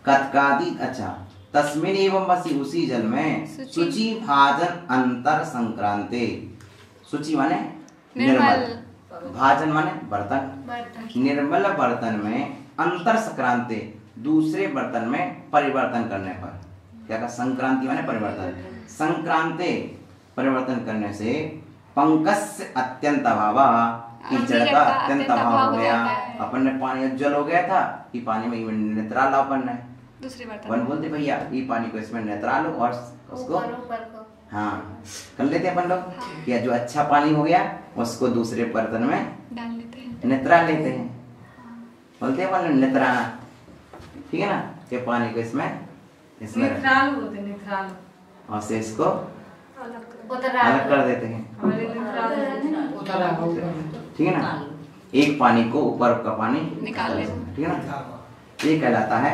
कथकादि, अच्छा। तस्मिन एवं बसी, उसी जल में, शुचि भाजन अंतर संक्रांते, शुचि माने निर्मल, भाजन माने बर्तन, निर्मल बर्तन में अंतर संक्रांते, दूसरे बर्तन में परिवर्तन करने पर, क्या कहा, संक्रांति माने परिवर्तन, संक्रांते परिवर्तन करने से पंकस्य अत्यंत अभाव, कीचड़ का अत्यंत अभाव हो गया। अपन ने पानी उज्जवल हो गया था, ये पानी में नेत्रा लो, अपन ने दूसरे अपन बोलते भैया ये पानी को इसमें नेत्रा लो और उसको ऊपर को हाँ कर लेते अपन लोग, या जो अच्छा पानी हो गया उसको दूसरे बर्तन में डाल लेते हैं, नेत्रा लेते हैं, बोलते हैं अपन नेत्राना, ठीक है ना, कि पानी को इसमें निथराल बोलते हैं, निथराल। और से इसको उतरा अलग कर देते हैं, हमारे निथराल ठीक है ना। एक पानी को ऊपर का पानी निकाल लेते, ठीक है ना, ये कहलाता है।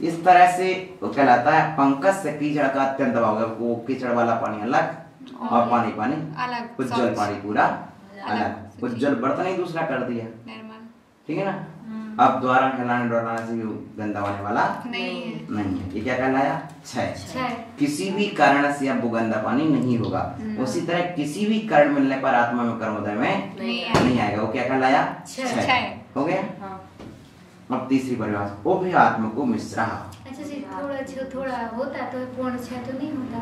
इस तरह से वो कहलाता है पंकज से कीचड़ का अत्यंत अभाव, वो कीचड़ वाला पानी अलग और पानी पानी अलग, उज्जवल पानी पूरा अलग, अलग, उज्जवल बर्तन ही दूसरा कर दिया, निर्मल ठीक है ना। अब द्वारा हिलाने डोलाने से भी गंदा होने वाला नहीं है, नहीं है, ये क्या कहलाया, क्षय। क्षय। किसी भी कारण से अब वो गंदा पानी नहीं होगा, उसी तरह किसी भी कारण मिलने पर आत्मा में कर्मोदय में नहीं आएगा, वो क्या कहलाया, क्षय। हो गया। अब तीसरी परिभाषा, उभयात्म को मिश्रा, अच्छा जी, थोड़ा होता तो पूर्ण क्षय तो नहीं होता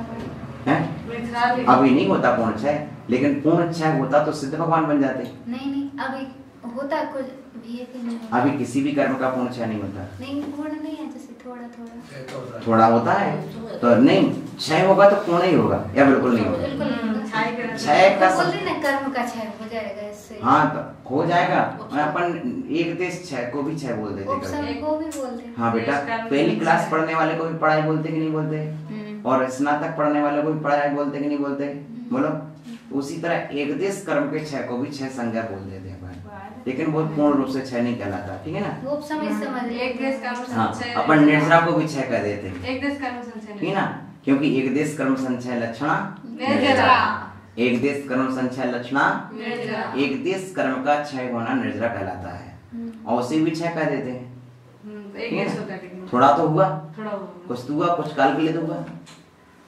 है, निथराल अभी नहीं होता पूर्ण क्षय, लेकिन पूर्ण क्षय होता तो सिद्ध भगवान बन जाते। नहीं अभी होता कुछ भी है कि नहीं होता? अभी किसी भी कर्म का पूर्ण क्षय नहीं होता, नहीं पूर्ण नहीं है, जैसे थोड़ा थोड़ा होता है तो नहीं, क्षय होगा तो पूर्ण ही होगा या बिल्कुल नहीं होगा। बिल्कुल नहीं होगा। क्षय का बोल रही ना कर्म का क्षय हो जाएगा इससे। हाँ तो हो जाएगा, अपन एक देश क्षय को भी क्षय बोल देते उपसम कभी। को भी बोलते हैं। हाँ बेटा, पहली क्लास पढ़ने वाले को भी पढ़ाई बोलते कि नहीं बोलते, और स्नातक पढ़ने वाले को भी पढ़ाई बोलते कि नहीं बोलते, बोलो। उसी तरह एक देश कर्म के क्षय को भी क्षय संज्ञा बोल देते हैं, लेकिन वो पूर्ण रूप से क्षय नहीं कहलाता, ठीक है ना। वो उपसम इस समझ एक देश कर्म हाँ, संचय, अपन निर्जरा को भी क्षय कह देते हैं, एक देश कर्म संचय ठीक है ना, क्योंकि एक देश कर्म संचय लक्षणा निर्जरा, एक देश कर्म संचय लक्षणा, निर्जरा, एक देश कर्म का क्षय होना निर्जरा कहलाता है, और उसे भी क्षय कह देते हैं, एक ठीक है देश ना? होता है लेकिन थोड़ा तो हुआ, थोड़ा होगा। कुछ तो हुआ, कुछ काल के लिए तो हुआ,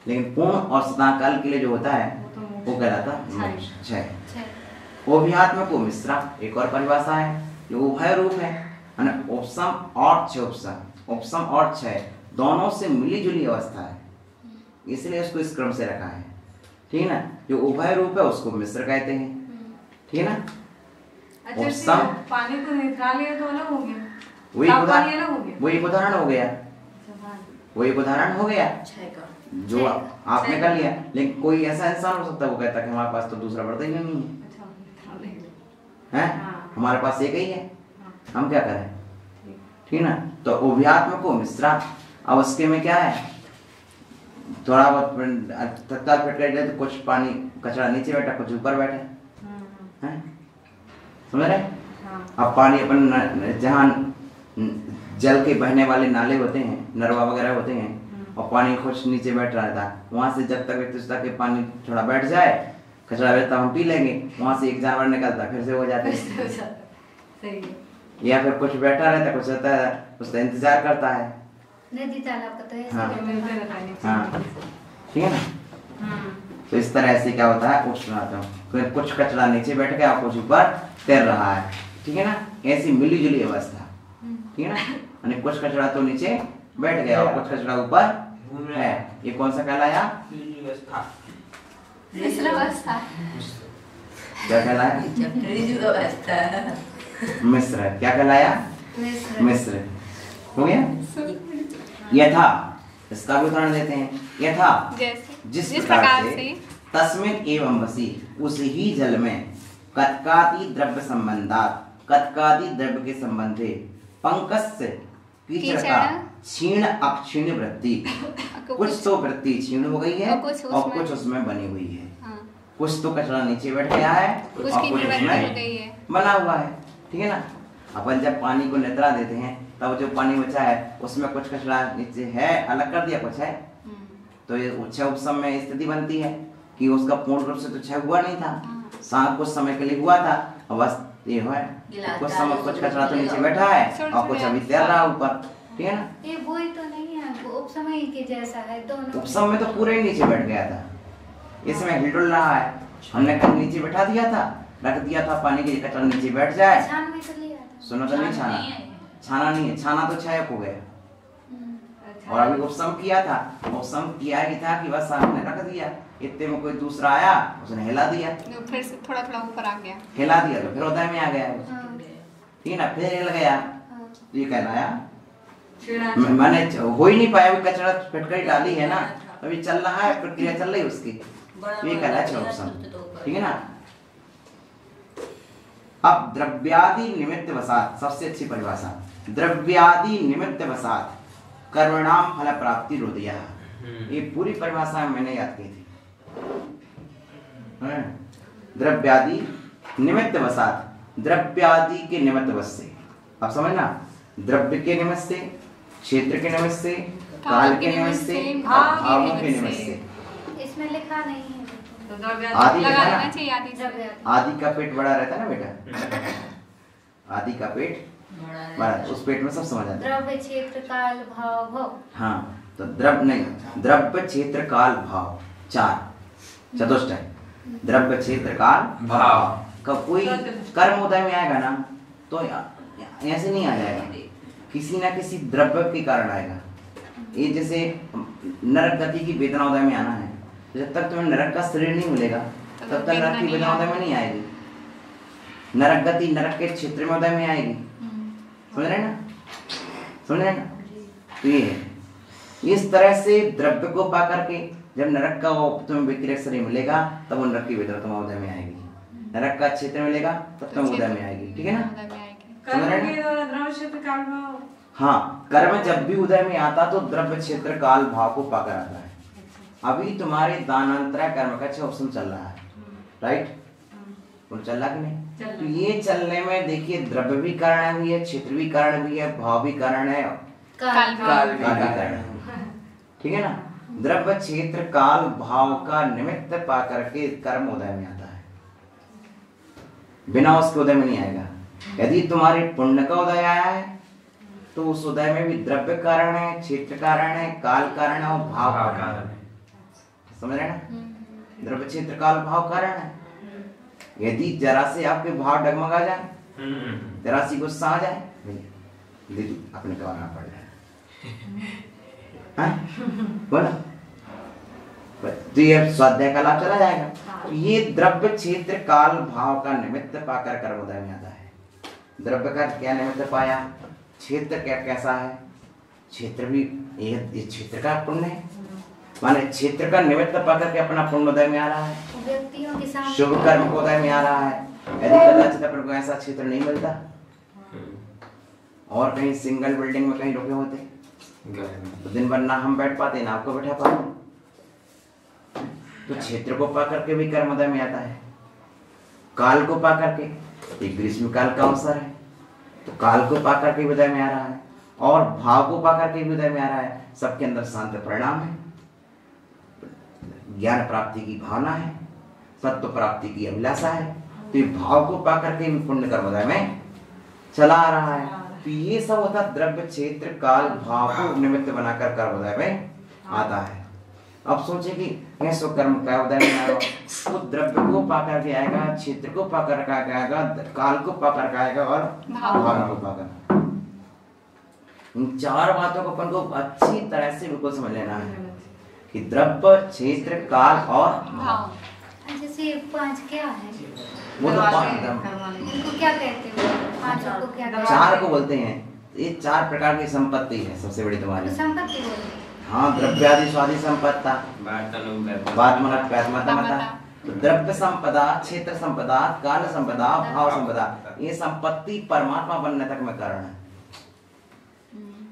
लेकिन पूर्ण और सदा काल के लिए जो होता है वो कहलाता क्षय। उभयात्म को मिश्रा, एक और परिभाषा है, ये उभय रूप है, उपसम और क्षय, उपसम और क्षय दोनों से मिली जुली अवस्था है, इसलिए उसको इस क्रम से रखा है, ठीक है ना। जो उभय रूप है उसको मिश्र कहते हैं, ठीक है ना। अच्छा और इससे सम पानी को निकाल लिया तो अलग हो गया, वही साफ उदाहरण, पानी अलग हो गया। वही उदाहरण हो गया, वही उदाहरण हो गया छह का जो आपने कर लिया। लेकिन कोई ऐसा इंसान हो सकता है वो कहता है कि हमारे पास तो दूसरा बर्तन ही नहीं है, हैं? हाँ। हमारे पास एक ही है, हम क्या करें, ठीक है ना। तो उभयात्मक को मिश्रा। अब उसके में क्या है, थोड़ा बहुत तत्काल फिट कर दिया तो कुछ पानी कचरा नीचे बैठा, कुछ ऊपर बैठे, हैं? समझ रहे? अब पानी अपन जहाँ जल के बहने वाले नाले होते हैं, नरवा वगैरह होते हैं, और पानी खुश नीचे बैठ रहा था, वहां से जब तक व्यक्ति के पानी थोड़ा बैठ जाए, कचरा बैठता हम पी लेंगे, वहां से एक जानवर निकलता फिर से हो जाता है, या फिर कुछ बैठा रहता, कुछ रहता है, उसका इंतजार करता है। नदी तालाब का तो ऐसे हाँ। रहता है। हाँ, ठीक है ना। तो इस तरह से क्या होता है, उष्ण कुछ कचरा नीचे बैठ गया और कुछ ऊपर तैर रहा है, ठीक है ना। ऐसी मिली जुली अवस्था, ठीक है ना। यानी कुछ कचरा तो नीचे बैठ गया और कुछ कचरा ऊपर है, ये कौन सा कहलाया, मिश्र अवस्था। क्या कहलाया, ऋजु अवस्था। मिश्र। क्या कहलाया, मिश्र। मिश्र हो गया। यथा, इसका भी उदाहरण देते हैं। यथा जैसे जिस जिस प्रकार प्रकार से से तस्मिन एवं वसी, उस ही जल में कतकादि द्रव्य संबंधात, कतकादि द्रव्य के संबंधे पंकस्य कीचड़ का क्षीण अक्षीण वृत्ति, कुछ तो वृत्ति क्षीण हो गई है और कुछ उसमें बनी हुई है। कुछ तो कचरा नीचे बैठ गया है और कुछ उसमें बना हुआ है, ठीक है ना। अपन जब पानी को नितरा देते हैं तब जो पानी बचा है उसमें कुछ कचरा नीचे है, अलग कर दिया, कुछ है, तो ये क्षय उपशम में स्थिति बनती है कि उसका पूर्ण रूप से तो क्षय हुआ नहीं था, सांप कुछ समय के लिए हुआ था, और बस ये है कुछ समय कुछ कचरा तो नीचे बैठा है और कुछ अभी तैर रहा ऊपर, ठीक है ना। ये वही तो नहीं है, वो उपसमय के जैसा है दोनों। उपशम में तो पूरे ही नीचे बैठ गया था, इसमें हिलडुल रहा है, हमने कहीं नीचे बैठा दिया था, रख दिया था पानी के कचरा नीचे बैठ जाए। छान में तो लिया था। सुनो तो नहीं, छाना नहीं है, छाना तो क्षय हो गया। और अभी उपशम किया था, उपशम किया ही था कि बस सामने रख दिया, इतने में कोई दूसरा आया, उसने हिला दिया, फिर से थोड़ा थोड़ा ऊपर आ गया, हिला दिया तो फिर उदय में आ गया, ठीक है ना। फिर हिल गया, ये कहलाया, मैंने हो ही नहीं पाया, कचरा फिटकरी डाली है ना, अभी चल रहा है, प्रक्रिया चल रही है उसकी, ये कहलाया क्षय उपशम, ठीक है ना। अब द्रव्यादि निमित्त वसात, सबसे अच्छी परिभाषा, द्रव्यादि निमित्त वसात कर्मणाम फल प्राप्ति रोधिया, ये पूरी परिभाषा मैंने याद की थी। द्रव्यादि निमित्त वसात, द्रव्यादि के निमित्त वश से, अब समझना, द्रव्य के निमित्त से, क्षेत्र के निमित्त से, काल के निमित्त से, भावों के निमित्त से। इसमें लिखा नहीं है आदि लगा है लेना ना, चाहिए आदि से। आदि का पेट बड़ा रहता है ना बेटा, आदि का पेट बड़ा, उस पेट में सब समझ आता है। द्रव्य क्षेत्र काल भाव भव। हाँ, तो द्रव्य नहीं, द्रव्य क्षेत्र काल भाव, चार चतुष्ट है, द्रव्य क्षेत्र काल भाव का कोई कर्म उदय में आएगा ना तो ऐसे नहीं आ जाएगा, किसी ना किसी द्रव्य के कारण आएगा। ये जैसे नरक गति की वेदना उदय में आना है, जब तक तुम्हें नरक का शरीर नहीं मिलेगा तब तक नरक की वेदना उदय में नहीं आएगी। नरक गति नरक के क्षेत्र में उदय में आएगी, समझ रहे ना, समझ रहे ना। तो ये है, इस तरह से द्रव्य को पा करके जब नरक का तुम्हें व्यतिरेक शरीर मिलेगा तब वो नरक की वेदना तुम्हें उदय में आएगी, नरक का क्षेत्र मिलेगा तब तुम्हें उदय में आएगी, ठीक है ना, समझ रहे ना। द्रव्य क्षेत्र काल भाव, हाँ, कर्म जब भी उदय में आता तो द्रव्य क्षेत्र काल भाव को पाकर आता है। अभी तुम्हारे दानांतरा कर्म का क्षय उपशम चल रहा है, राइट, बोल चल रहा कि नहीं। तो ये चलने में देखिए द्रव्य भी कारण भी है, क्षेत्र भी कारण भी है, भाव भी कारण है, काल भी कारण है, ठीक है ना। द्रव्य क्षेत्र काल भाव का निमित्त पा करके कर्म उदय में आता है, बिना उसके उदय में नहीं आएगा। यदि तुम्हारे पुण्य का उदय आया है तो उस उदय में भी द्रव्य कारण है, क्षेत्र कारण है, काल कारण है और भाव कारण है, समझ रहे ना। द्रव्य क्षेत्र काल भाव कारण है। यदि जरा से आपके भाव डगमगा जाए, जरा सी गुस्सा आ जाए, दीदी अपने गवाना पड़ जाए, बोला तो ये स्वाध्याय का लाभ चला जाएगा। तो ये द्रव्य क्षेत्र काल भाव का निमित्त पाकर कर्मोदय में आता है। द्रव्य का क्या निमित्त पाया, क्षेत्र क्या कैसा है, क्षेत्र भी ये क्षेत्र का पुण्य है, माने क्षेत्र का निमित्त पाकर के अपना पुण्योदय में आ रहा है, व्यक्तियों के सामने शुभ कर्म उदय में आ रहा है। यदि कदाचित अपन को ऐसा क्षेत्र नहीं मिलता और कहीं सिंगल बिल्डिंग में कहीं रुके होते तो दिन भर ना हम बैठ पाते ना आपको बैठा पाते। तो क्षेत्र को पा करके भी कर्मोदय में आता है, काल को पा करके, एक ग्रीष्म काल का अवसर है तो काल को पा करके उदय में आ रहा है और भाव को पा करके उदय में आ रहा है। सबके अंदर शांत परिणाम है, ज्ञान प्राप्ति की भावना है, सत्व प्राप्ति की अभिलाषा है। तो ये भाव को पा करके भी पुण्य कर्मोदय में चला आ रहा है। तो ये सब होता द्रव्य क्षेत्र काल भाव को निमित्त बनाकर कर्मोदय में आता है। अब सोचे कि स्व कर्म का उदय में आएगा तो द्रव्य को पाकर के आएगा, क्षेत्र को पाकर के आएगा, काल को पाकर के आएगा और भाव को पाकर। इन चार बातों को अपन को अच्छी तरह से बिल्कुल समझ लेना है कि द्रव्य क्षेत्र काल और भाव। जैसे 5 क्या है, वो तो इनको क्या कहते हैं, 5 को क्या कहते हैं? 4 को बोलते हैं। ये 4 प्रकार की संपत्ति है सबसे बड़ी तुम्हारी। संपत्ति बोलते हैं। हाँ, द्रव्यादि स्वादि संपत्ता, बात मना तो द्रव्य संपदा, क्षेत्र संपदा, काल संपदा, भाव संपदा, ये संपत्ति परमात्मा बनने तक में कारण है।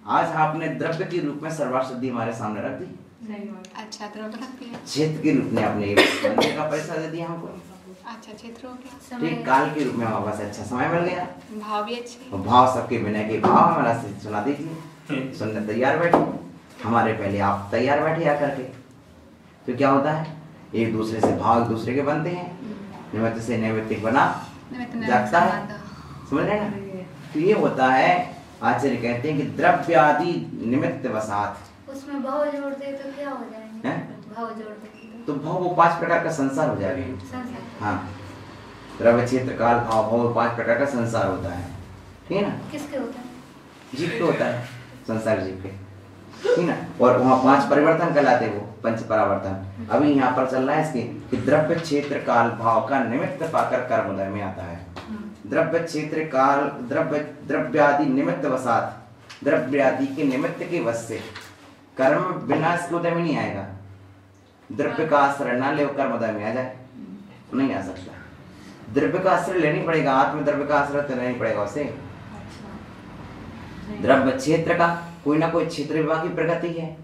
आज आपने द्रव्य के रूप में सर्वसिद्धि हमारे सामने रख दी। अच्छा, द्रव्य रख दिया। क्षेत्र के रूप में आपने मंदिर का परिसर दे दिया हमको। अच्छा, क्षेत्र हो गया। ठीक, काल के रूप में हमारे पास अच्छा समय मिल गया। भाव भी अच्छे। और भाव सबके विनय के भाव हमारा से सुना दीजिए, सुनने तैयार बैठे हमारे पहले आप तैयार बैठे आकर के। तो क्या होता है, एक दूसरे से भाव एक दूसरे के बनते हैं, निमित्त से नैमित्तिक बना जागता है, समझ रहे ना। तो ये होता है, आचार्य कहते हैं कि द्रव्यादि निमित्त वसात। उसमें भाव जोड़ दे तो क्या हो जाएगा? भाव जोड़ दे तो भाव वो 5 प्रकार का संसार हो जाएगा। हाँ, द्रव्य क्षेत्र काल भाव, भाव 5 प्रकार का संसार होता है, ठीक है ना। किसके होता है? जीव के होता है, संसार जीव के, ठीक ना। और वहाँ 5 परिवर्तन कहलाते वो, पंच परावर्तन। अभी यहाँ पर चल रहा है इसके कि द्रव्य क्षेत्र काल भाव का निमित्त पाकर कर्मोदय में आता है। द्रव्य क्षेत्र काल द्रव्यादि निमित्त वसात, द्रव्यादि के निमित्त के वश से कर्म बिना उदय में नहीं आएगा। द्रव्य का आश्रय ना ले कर्मोदय में आ जाए, नहीं आ सकता। द्रव्य का आश्रय लेनी पड़ेगा, आत्म द्रव्य का आश्रय तो लेनी पड़ेगा उसे। द्रव्य क्षेत्र का कोई ना कोई क्षेत्र विभाग की प्रगति है।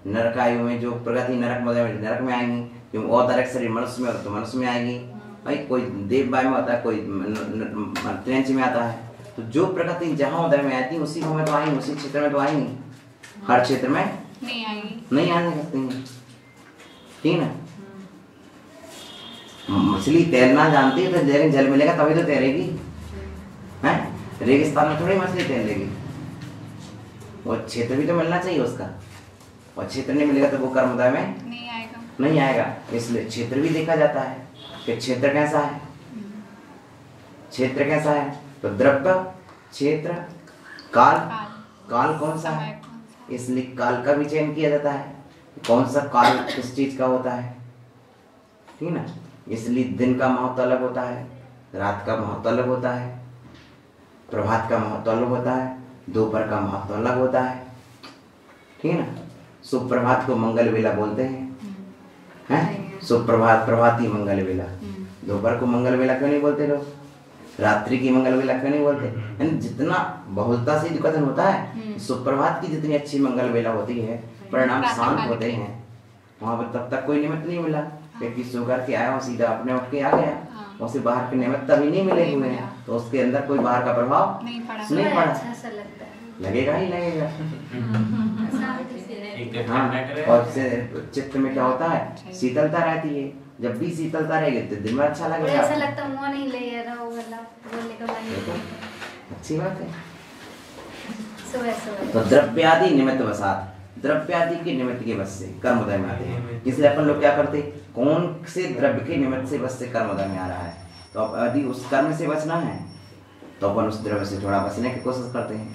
नरक आयु में जो प्रगति नरक में आएंगी, जो अवतारक शरीर मनुष्य में होता तो मनुष्य में आएगी भाई, कोई देव बाय में होता है, कोई त्रेंच में आता है। तो जो प्रगति जहाँ उदय में आती है उसी में तो आएंगी, उसी क्षेत्र में तो आएंगी, हर क्षेत्र में नहीं आएगी, नहीं आने सकती हैं, ठीक ना। मछली तैरना जानती है तो लेकिन जल मिलेगा तभी तो तैरेगी, हैं? रेगिस्तान में थोड़ी मछली तैर लेगी, वो क्षेत्र भी तो मिलना चाहिए उसका, और क्षेत्र नहीं मिलेगा तो वो कर्मोदय में नहीं आएगा। इसलिए क्षेत्र भी देखा जाता है कि क्षेत्र कैसा है, क्षेत्र कैसा है। तो द्रव्य क्षेत्र काल, काल कौन सा है, इसलिए काल का भी चयन किया जाता है, कौन सा काल किस चीज का होता है, ठीक ना। इसलिए दिन का महत्व अलग होता है, रात का महत्व अलग होता है, प्रभात का महत्व अलग होता है, दोपहर का महत्व अलग होता है, ठीक ना। सुप्रभात को मंगल वेला बोलते हैं, हैं? सुप्रभात प्रभाती मंगल वेला। दोपहर को मंगल वेला क्यों नहीं बोलते लोग, रात्रि की मंगल वेला क्यों नहीं बोलते? यानी जितना बहुलता से कथन होता है, सुप्रभात की जितनी अच्छी मंगल वेला होती है, परिणाम शांत होते हैं, वहां पर तब तक कोई निमित्त नहीं मिला, क्योंकि सो करके आया और सीधा अपने उठ के आ गया, उसे बाहर के निमित्त अभी नहीं मिले हुए हैं, तो उसके अंदर कोई बाहर का प्रभाव नहीं पड़ा, लगेगा ही लगेगा। हाँ, और चित्त में क्या होता है, शीतलता रहती है, जब भी शीतलता रहेगी तो दिन में अच्छा लगेगा, ऐसा लगता है मुंह नहीं ले रहा होगा, बोलने का मन नहीं, अच्छी बात है। सुबह तो द्रव्यादि निमित्त वसात, द्रव्यादि के निमित्त के वश से कर्मोदय में आते हैं। इसलिए अपन लोग क्या करते, कौन से द्रव्य के निमित्त से वश से कर्मोदय में आ रहा है, तो अब यदि उस कर्म से बचना है तो अपन उस द्रव्य से थोड़ा बचने की कोशिश करते हैं,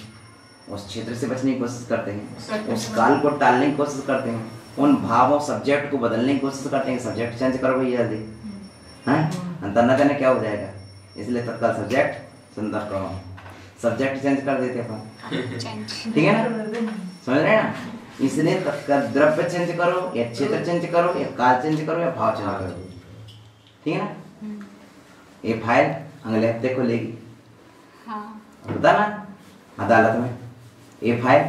उस क्षेत्र से बचने की कोशिश करते हैं, उस काल को टालने की कोशिश करते हैं, उन भावों सब्जेक्ट को बदलने की कोशिश करते हैं, सब्जेक्ट चेंज करो भैया जल्दी, हैं अंतर न करने क्या हो जाएगा, इसलिए तत्काल सब्जेक्ट संदर्भ प्रमाण सब्जेक्ट चेंज कर देते अपन, ठीक है ना, समझ रहे हैं ना। इसलिए तत्काल द्रव्य चेंज करो या क्षेत्र चेंज करो या काल चेंज करो या भाव चेंज करो, ठीक है ना। ये फाइल अगले हफ्ते खुलेगी, पता ना, अदालत में ये फाइल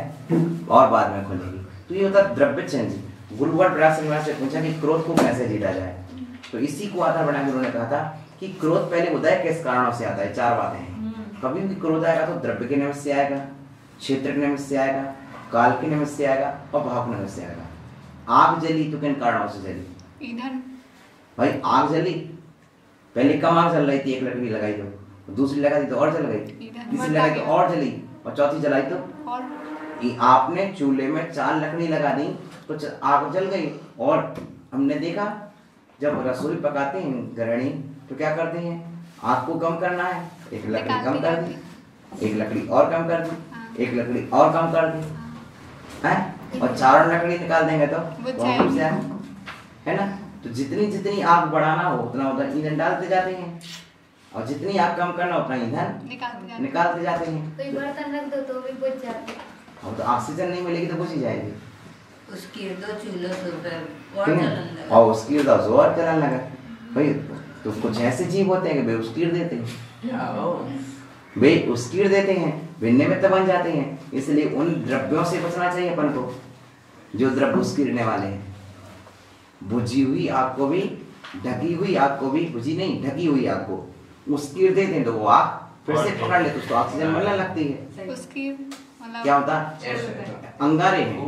और बाद में खुलेगी। तो ये होता द्रव्य चेंज। गुरुवर ब्राह्मण से पूछा कि क्रोध को कैसे जीता जाए, तो इसी को आधार बना के उन्होंने कहा था कि क्रोध पहले उदय किस कारणों से आता है, 4 बातें हैं। कभी भी क्रोध आएगा तो द्रव्य के निमित्त से आएगा, क्षेत्र के निमित्त से आएगा, काल के निमित्त से आएगा और भाव के निमित्त से आएगा। आग जली तो किन कारणों से जली, ईंधन भाई आग जली, पहले कम आग जल रही थी, एक लकड़ी लगाई तो दूसरी लगाई तो और जल गई, तीसरी लगाई तो और जली और चौथी जलाई तो और आपने चूल्हे में 4 लकड़ी लगा दी तो आग जल गई। और हमने देखा जब रसोई पकाते हैं गृहिणी तो क्या करती हैं, आग को कम करना है, एक लकड़ी कम कर दी, एक लकड़ी और कम कर दी, एक लकड़ी और कम कर दी, हैं और 4 लकड़ी निकाल देंगे तो कम से है ना। तो जितनी जितनी आग बढ़ाना हो उतना उतना ईंधन डालते जाते हैं और जितनी आग कम करना उतना ईंधन निकालते जाते हैं। कोई बर्तन रख दो तो भी बुझ जाते हैं। अब तो ऑक्सीजन नहीं मिलेगी तो बुझ ही जाएगी, उसकी दो चूल्हे और जलन लगा और उसकी तो जोर चलन लगा भाई। तो कुछ ऐसे जीव होते हैं कि वे उसकीर देते हैं, वे उसकीर देते हैं, वे निमित्त बन जाते हैं। इसलिए उन द्रव्यों से बचना चाहिए अपन को जो द्रव्य उसकीरने वाले हैं। बुझी हुई आग को भी, ढकी हुई आग को भी, बुझी नहीं ढकी हुई आग को उसकीर देते हैं तो वो आग फिर से पकड़ ले तो उसको ऑक्सीजन मिलने लगती है। उसकी मतलब क्या होता है, अंगारे हैं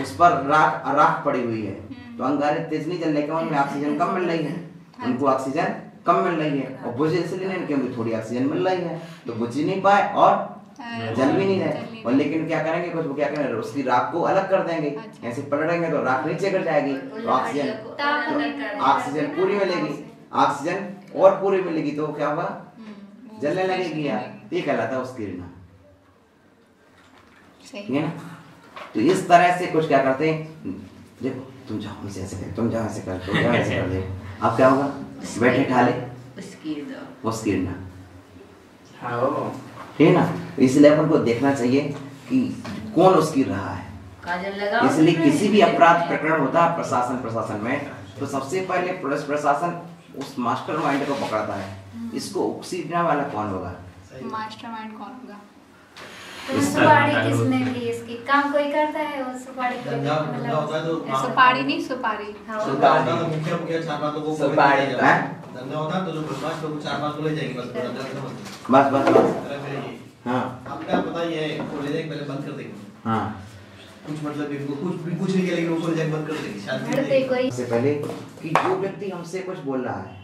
उस पर राख पड़ी हुई है तो अंगारे तेज नहीं जलने के उनमें ऑक्सीजन कम मिल रही है, उनको ऑक्सीजन कम मिल रही है और बुझे इसलिए नहीं क्योंकि थोड़ी ऑक्सीजन मिल रही है तो बुझ ही नहीं पाए और जल भी नहीं रहे। और लेकिन क्या करेंगे, कुछ वो क्या करेंगे, उसकी राख को अलग कर देंगे, ऐसे पलटेंगे तो राख नीचे गिर जाएगी तो ऑक्सीजन पूरी मिलेगी, ऑक्सीजन और पूरी मिलेगी तो क्या होगा, जलने लगेगी यार, ये कहलाता है उसकीरना, ठीक है ना। तो इस तरह से कुछ क्या करते हैं, देखो तुम जाओ हमसे ऐसे कर, तुम जाओ ऐसे कर, तुम जाओ ऐसे कर, देखो अब क्या होगा, बैठे ठाले उसकीरना, ठीक है ना। इसलिए अपन को देखना चाहिए कि कौन उसकीर रहा है। इसलिए किसी भी अपराध प्रकरण होता है प्रशासन में तो सबसे पहले पुलिस प्रशासन उस मास्टर माइंड को पकड़ता है, इसको उकसीरने वाला कौन होगा, मास्टर माइंड कौन होगा। तो सुपारी किसने ली, इसकी काम कोई करता है वो सुपारी सुपारी नहीं सुपारी सुपारी धंधा होता है तो जो बदमाश लोग 4-5 को ले जाएंगे बस हाँ आपका पता ही है, वो ले जाएंगे पहले बंद कर देंगे, हाँ कुछ मतलब इनको कुछ नहीं किया लेकिन उनको ले जाके बंद कर देंगे शायद से पहले कि जो व्यक्ति हमसे कुछ बोल रहा है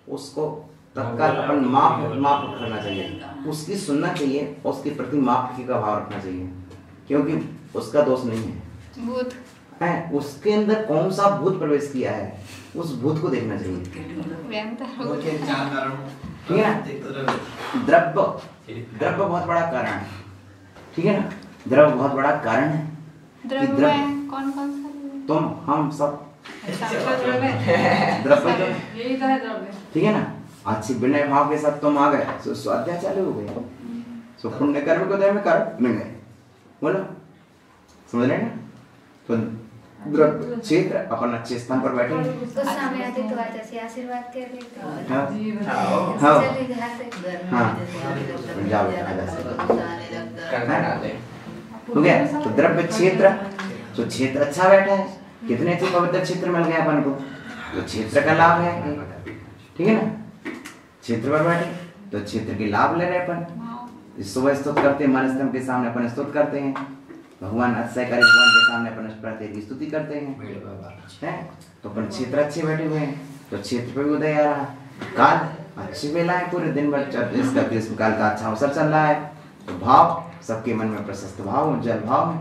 उसको तत्काल अपन माफ करना चाहिए, उसकी सुनना चाहिए और उसके प्रति माफ का भाव रखना चाहिए क्योंकि उसका दोष नहीं है, भूत है उसके अंदर कौन सा भूत प्रवेश किया है उस भूत को देखना चाहिए, ठीक है ना। द्रव्य बहुत बड़ा कारण है, ठीक है ना, द्रव्य बहुत बड़ा कारण है। द्रव्य कौन कौन सा, तुम हम सब द्रव्य यही तो है द्रव्य, ठीक है ना। अच्छी विनय भाव के साथ तुम आ गए तो स्वाध्याय चालू हो गए, सो पुण्य कर्म को दया में कर नहीं गए, बोलो समझ रहे ना। तो द्रव्य क्षेत्र अपन अच्छे स्थान पर बैठे तो सामने आते तो आज ऐसे आशीर्वाद कर देते हैं। हाँ चलिए घर से हाँ जाओ हो गया। तो द्रव्य क्षेत्र, तो क्षेत्र अच्छा बैठा है, कितने अच्छे पवित्र क्षेत्र मिल गए अपन को, तो क्षेत्र का लाभ है, ठीक है ना। क्षेत्र पर बैठे तो क्षेत्र के लाभ ले रहे अपन, सुबह स्तुति करते हैं, मन स्तंभ के सामने अपन स्तुति करते हैं, भगवान अतिशयकारी भगवान के सामने अपन प्रत्येक की स्तुति करते हैं, तो अपन क्षेत्र अच्छे बैठे हुए हैं तो क्षेत्र पे भी उदय आ रहा है। काल अच्छी बेला है, पूरे दिन भर इसका ग्रीष्म काल का अच्छा अवसर चल रहा है, तो भाव सबके मन में प्रशस्त भाव, उज्जवल भाव है,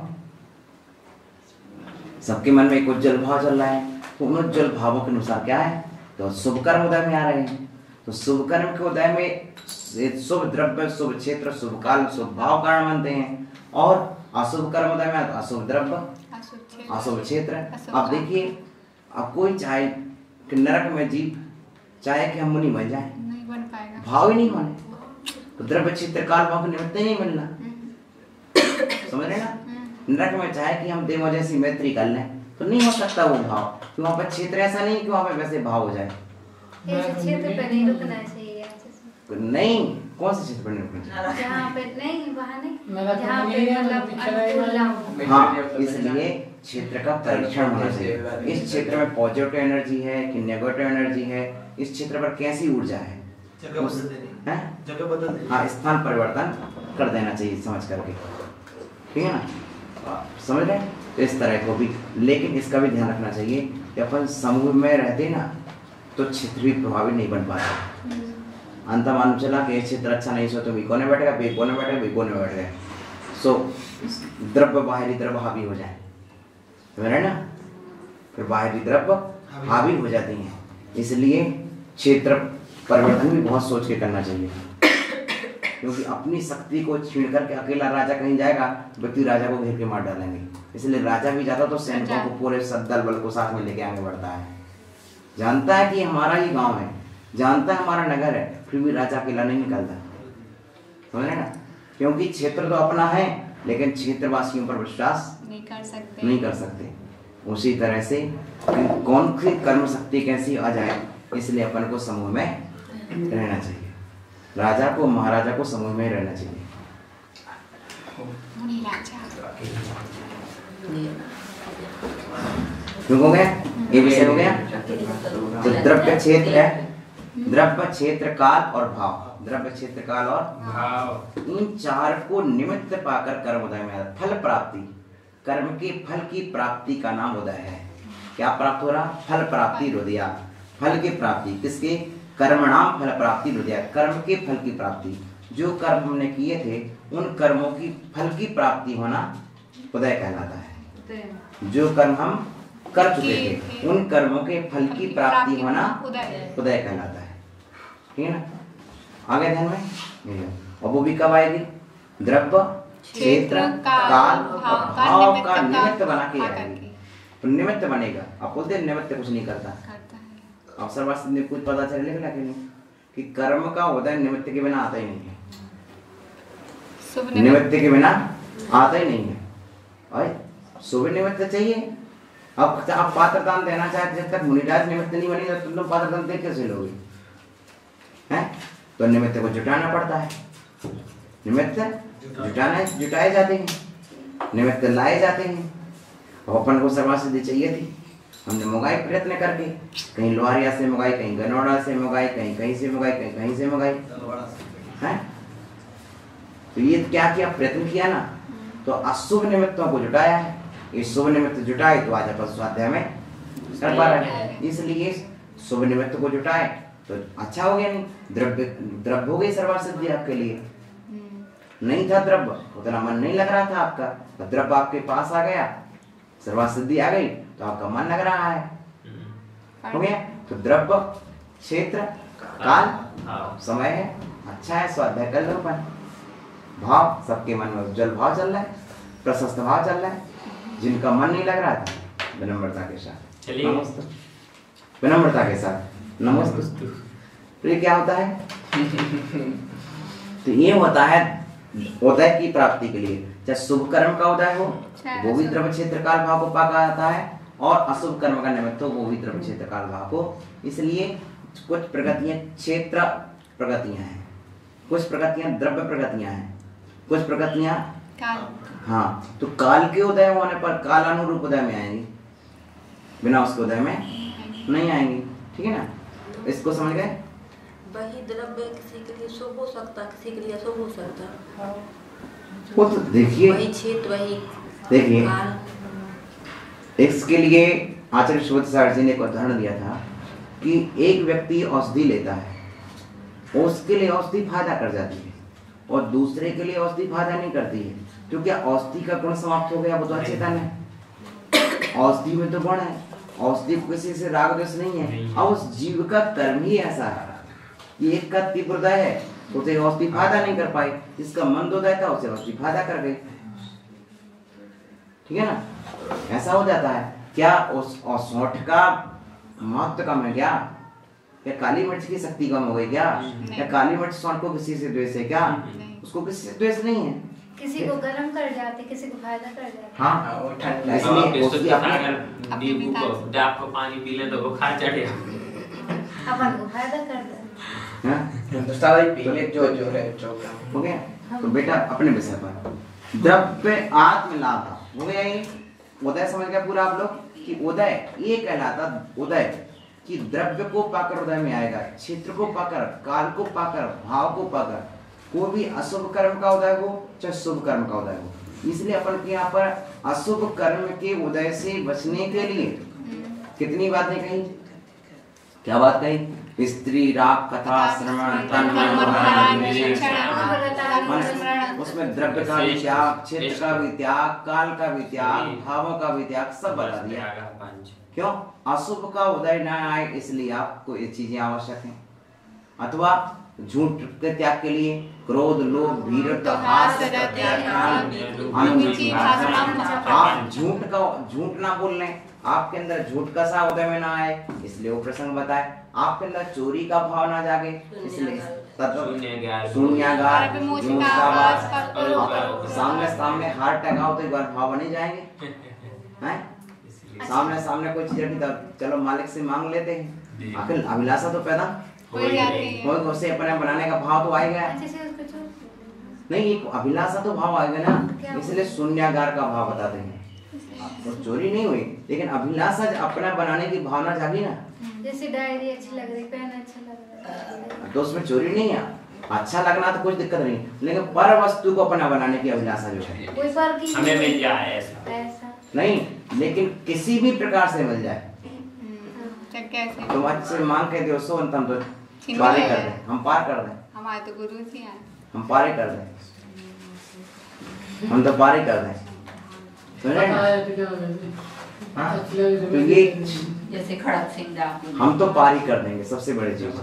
सबके मन में एक उज्जवल भाव चल रहा है। तो उन उज्जवल भावों के अनुसार क्या है, तो शुभ कर्म उदय में आ रहे हैं। तो शुभ कर्म के उदय में शुभ द्रव्य, शुभ क्षेत्र, शुभ काल, शुभ भाव कारण बनते हैं, और अशुभ कर्म उदय में अशुभ द्रव्य, अशुभ क्षेत्र। अब देखिए, अब कोई चाहे कि नरक में जीव चाहे कि हम मुनि बन जाए, नहीं बन पाएगा, भाव ही नहीं होने, तो द्रव्य क्षेत्र काल भाव को निमित्त ही नहीं मिलना, समझ रहे ना। नरक में चाहे कि हम देवों जैसी मैत्री कर लें तो नहीं हो सकता वो भाव, कि वहाँ पर क्षेत्र ऐसा नहीं कि वहाँ पर वैसे भाव हो जाए। क्षेत्र पे नहीं रुकना चाहिए, नहीं, कौन से क्षेत्र पर नहीं रुकना चाहिए? जहाँ पे नहीं, वहाँ नहीं, जहाँ पे मतलब हाँ, इसलिए क्षेत्र का परीक्षण होना चाहिए। इस क्षेत्र में पॉजिटिव एनर्जी है कि नेगेटिव एनर्जी है, इस क्षेत्र पर कैसी ऊर्जा है, जगह बदल देनी। हाँ, स्थान परिवर्तन कर देना चाहिए समझ करके, ठीक है ना, समझ रहे हैं। तो इस तरह को भी, लेकिन इसका भी ध्यान रखना चाहिए कि अपन समूह में रहते ना तो क्षेत्र भी प्रभावी नहीं बन पाता। अंत मालूम चला कि ये क्षेत्र अच्छा नहीं, सो तो भी कोने बैठेगा, भी कोने बैठेगा, भी कोने बैठ गए, सो द्रव्य बाहरी द्रव्य हावी हो जाए, समझ रहे ना, फिर बाहरी द्रव्य हावी हो जाती हैं। इसलिए क्षेत्र परिवर्तन भी बहुत सोच के करना चाहिए, क्योंकि अपनी शक्ति को छीन करके अकेला राजा कहीं जाएगा, व्यक्ति राजा को घेर के मार डालेंगे। इसलिए राजा भी जाता तो सैनिकों को पूरे दल बल को साथ में लेके आगे बढ़ता है, जानता है कि हमारा ही गांव है, जानता है हमारा नगर है, फिर भी राजा अकेला नहीं निकलता, समझ रहे ना, क्योंकि क्षेत्र तो अपना है लेकिन क्षेत्रवासियों पर विश्वास नहीं कर सकते। उसी तरह से कौन सी कर्म शक्ति कैसी आ जाए, इसलिए अपन को समूह में रहना चाहिए, राजा को महाराजा को समूह में रहना चाहिए। क्यों हो गया, ये विषय हो गया। तो द्रव्य क्षेत्र है, द्रव्य क्षेत्र काल और भाव, द्रव्य क्षेत्र काल और भाव, इन चार को निमित्त पाकर कर्म उदय में आता। फल प्राप्ति, कर्म के फल की प्राप्ति का नाम उदय है। क्या प्राप्त हो रहा, फल प्राप्ति रुदया, फल की प्राप्ति किसके, कर्मणाम फल प्राप्ति रुदया, कर्म के फल की प्राप्ति, जो कर्म हमने किए थे उन कर्मों की फल की प्राप्ति होना उदय कहलाता है। जो कर्म हम कर चुके थे उन कर्मों के फल की प्राप्ति होना उदय कहलाता है, ठीक है ना। आगे ध्यान में, और वो भी कब आएगी, द्रव्य क्षेत्र काल भाव का निमित्त बना के आएगी। तो निमित्त बनेगा, आप बोलते हैं निमित्त कुछ नहीं करता, अवसर वास्तव कुछ पता चलेगा कि कर्म का उदय निमित्त के बिना आता ही नहीं है, निमित्त के बिना आता ही नहीं है, और शुभ निमित्त चाहिए। अब आप पात्र दान देना चाहते, जब तक मुनिराज निमित्त नहीं बनेगा तो तुम पात्र दान दे कैसे लोगे, हैं? तो निमित्त को जुटाना पड़ता है, निमित्त जुटाए जाते हैं, निमित्त लाए जाते हैं। अपन को सर्वा सिद्धि चाहिए थी, हमने मंगाई प्रयत्न करके, कहीं लोहारिया से मंगाई, कहीं गनौड़ा से मंगाई, कहीं से मंगाई, कहीं से मंगाई, हैं? तो ये क्या किया, प्रयत्न किया ना, तो अशुभ निमित्तों को जुटाया है। ये शुभ निमित्त जुटाए तो आज अपन स्वाध्याय में कर पा रहे हैं, इसलिए शुभ निमित्त को जुटाए तो अच्छा हो गया। नहीं द्रव्य हो गई सर्वा सिद्धि आपके लिए, नहीं था द्रव्य, उतना मन नहीं लग रहा था आपका, तो द्रव्य आपके पास आ गया, सर्वा सिद्धि आ गई तो आपका मन लग रहा है, हो गया। तो द्रव्य क्षेत्र काल समय है, अच्छा है, स्वाध्याय कर लो अपन। भाव, सबके मन में उज्जवल भाव चल रहा है, प्रशस्त भाव चल रहा है। जिनका मन नहीं लग रहा था, विनम्रता के साथ नमस्ते, विनम्रता के साथ नमस्ते। तो ये क्या होता है तो ये होता है उदय की प्राप्ति के लिए, चाहे शुभ कर्म का उदय हो वो भी द्रव्य क्षेत्र काल भाव को पाका जाता है, और अशुभ कर्म का निमित्त हो वो भी द्रव्य क्षेत्र काल भाव को। इसलिए कुछ प्रगतियां क्षेत्र प्रगतियां हैं, कुछ प्रगतियां द्रव्य प्रगतियां हैं, कुछ प्रगतियां हाँ, तो काल के उदय होने पर काल अनुरूप उदय में आएंगी, बिना उसके उदय में नहीं आएंगी, ठीक है ना। इसको समझ गए। वही द्रव्य किसी के लिए शुभ हो सकता, किसी के लिए अशुभ हो सकता, वो तो देखिए, वही क्षेत्र वही देखिए, इसके लिए आचार्य सुबोध जी ने एक उदाहरण दिया था कि एक व्यक्ति औषधि लेता है, उसके लिए औषधि फायदा कर जाती है और दूसरे के लिए औषधि फायदा नहीं करती है, क्योंकि औषधि का गुण समाप्त हो गया, वो तो अचेतन है। औषधि में तो गुण है, औषधि किसी से राग द्वेष नहीं है, और उस जीव का कर्म ही ऐसा है कि एक का तीव्र हृदय है, उसे औषधि फायदा नहीं कर पाई, जिसका मंद उदय था उसे औषधि फायदा कर गई, ठीक है ना। ऐसा हो जाता है क्या? उस और सौंठ का महत्व कम है क्या? क्या काली मिर्च की शक्ति कम हो गई क्या? या काली मिर्च सौंठ को किसी से द्वेष है क्या? उसको किसी से द्वेष नहीं है। किसी को गर्म कर जाती, किसी को फायदा कर जाती। हाँ, वो ठंडा इसलिए उसकी अपने नींबू को डाब को पानी पी ले तो बुखार चढ़ेगा, अपन को फायदा कर दे। हाँ, तो सारे पी ले जो जो है जो हो गया। तो बेटा अपने विषय पर द्रव्य आत्मलाभ हो गया। ये उदय समझ गया पूरा आप लोग कि उदय ये कहलाता उदय कि द्रव्य को पाकर उदय में आएगा, क्षेत्र को पाकर, काल को पाकर, भाव को पाकर, कोई भी अशुभ कर्म का उदय हो चाहे शुभ कर्म का उदय हो। इसलिए अपन के यहाँ पर अशुभ कर्म के उदय से बचने के लिए कितनी बातें कही? क्या बात कही? स्त्री राग कथा श्रवण उसमें द्रव्य का भी त्याग, क्षेत्र का भी त्याग, काल का भी त्याग, भावों का भी त्याग सब बता दिया। क्यों? अशुभ का उदय न आए इसलिए आपको ये चीजें आवश्यक हैं। अथवा झूठ के त्याग के लिए क्रोध लोभ वीरता आप झूठ ना बोल लें, आपके अंदर झूठ का सा उदय में ना आए इसलिए वो प्रसंग बताए। आपके अंदर चोरी का भाव ना जागे इसलिए शून्यागार सामने सामने हार टकाओ तो एक बार भाव बने जाएंगे हैं? सामने सामने कोई चीज रखी तब चलो मालिक से मांग लेते हैं। आखिर अभिलाषा तो पैदा कोई उसे अपने बनाने का भाव तो आएगा नहीं, एक अभिलाषा तो भाव आएगा ना। इसलिए शून्यागार का भाव बताते हैं। तो चोरी नहीं हुई लेकिन अभिलाषा अपना बनाने की भावना जागी ना। जैसे डायरी अच्छी लग रही, पेन अच्छा लग रहा है, तो उसमें चोरी नहीं है। अच्छा लगना तो कुछ दिक्कत नहीं, लेकिन पर वस्तु को अपना बनाने की अभिलाषा जो है कोई फर्क ही हमें मिल जाए ऐसा नहीं, लेकिन किसी भी प्रकार से मिल जाए। कैसे? तुम अच्छे मांग के दो सो हम तो पार कर दें, हम पार कर दें। हमारे तो गुरु जी हैं, हम पार कर दें, हम तो पार कर दें। तो ये जैसे खड़क सिंह हम तो पार कर देंगे सबसे बड़ी चीज।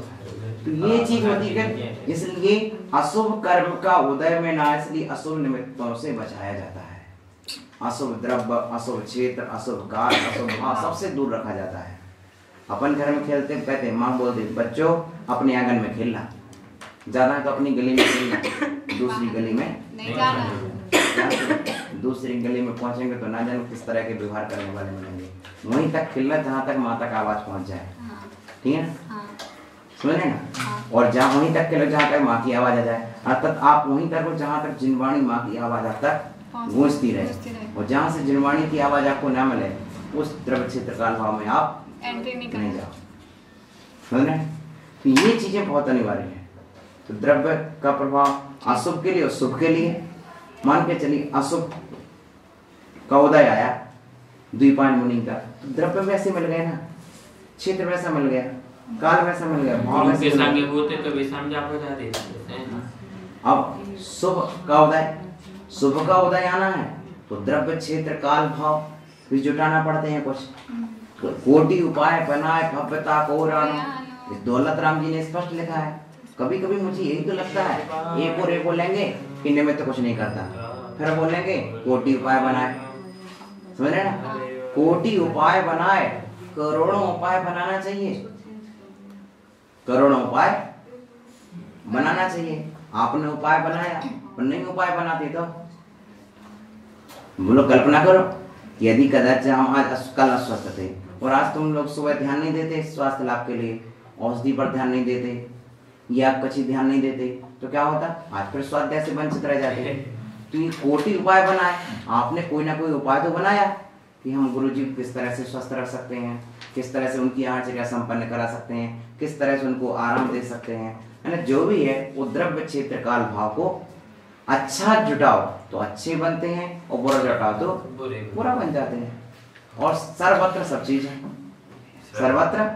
तो ये चीज होती है इसलिए अशुभ कर्म का उदय में ना, इसलिए अशुभ निमित्तों से बचाया जाता है। अशुभ द्रव्य, अशुभ क्षेत्र, अशुभ काल, अशुभ भाव सबसे दूर रखा जाता है। अपन घर में खेलते कहते माँ बोल दे बच्चों अपने आंगन में खेलना, ज्यादा तो अपनी गली में खेलना, दूसरी गली में नहीं जाना। दूसरी गली में पहुंचेंगे तो ना जाने किस तरह के व्यवहार करने वाले मिलेंगे। वहीं तक खेलना जहाँ तक माँ तक आवाज पहुंच जाए, ठीक है ना? समझ रहे ना? और जहाँ वहीं तक खेलो जहाँ तक माँ की आवाज आ जाए, अर्थात आप वहीं तक हो जहाँ तक जिनवाणी माँ की आवाज आप तक गूंजती रहे। और जहाँ से जिनवाणी की आवाज आपको न मिले उस द्रव्य क्षेत्र काल भाव में आप एंट्री नहीं जाओ। समझ रहे? तो ये चीजें बहुत अनिवार्य है। तो द्रव्य का प्रभाव अशुभ के लिए और शुभ के लिए। मान के चलिए अशुभ का उदय आया द्वीपायन मुनि का, तो द्रव्य वैसे मिल गए ना, क्षेत्र वैसा मिल गया, काल वैसा मिल गया, भाव वैसे मिल गया। होते तो वे समझा हो जाते। अब शुभ का उदय, शुभ का उदय आना है तो द्रव्य क्षेत्र काल भाव भी जुटाना पड़ते हैं। कुछ कोटि उपाय बनाए भव्यता को रानो, दौलत राम जी ने स्पष्ट लिखा है। कभी कभी मुझे यही तो लगता है एक और एक बोलेंगे कि निमित्त कुछ नहीं करता, फिर बोलेंगे कोटि उपाय बनाए। समझ रहे ना? कोटि उपाय बनाए, करोड़ों उपाय बनाना चाहिए, करोड़ों उपाय बनाना चाहिए। आपने उपाय बनाया और नहीं उपाय बनाते तो बोलो कल्पना करो यदि कदाच हम आज कल अस्वस्थ थे और आज तुम लोग सुबह ध्यान नहीं देते स्वास्थ्य लाभ के लिए, औषधि पर ध्यान नहीं देते या कुछ ध्यान नहीं देते तो क्या होता? आज फिर स्वास्थ्य से वंचित रह जाते। तो ये कोटि उपाय बनाए, आपने कोई ना कोई उपाय तो बनाया कि हम गुरुजी को किस तरह से स्वस्थ रख सकते हैं, किस तरह से उनकी आचर्या संपन्न करा सकते हैं, किस तरह से उनको आराम दे सकते हैं, है ना? जो भी है वो द्रव्य क्षेत्र काल भाव को अच्छा जुटाओ तो अच्छे बनते हैं और बुरा जुटाओ तो बुरा बन जाते हैं। और सर्वत्र सब चीज है, सर्वत्र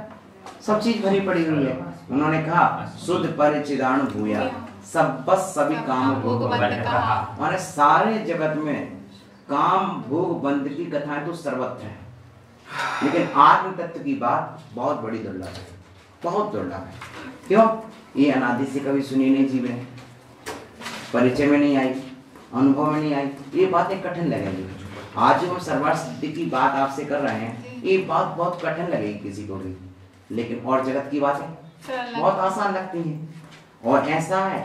सब चीज भरी पड़ी हुई है। उन्होंने कहा शुद्ध परिचिदाणु भूया सब बस सभी काम भोग माने सारे जगत में काम भोग बंद की कथाएं तो सर्वत्र है, लेकिन आत्म तत्व की बात बहुत बड़ी दुर्लभ है, बहुत दुर्लभ है। क्यों? ये अनादि से कभी सुनी नहीं, जीव ने परिचय में नहीं आई, अनुभव में नहीं आई, ये बातें कठिन लगेंगी। आज जो हम सर्वर सिद्धि की बात आपसे कर रहे हैं, ये बात बहुत कठिन लगेगी किसी को भी, लेकिन और जगत की बातें बहुत आसान लगती हैं। और ऐसा है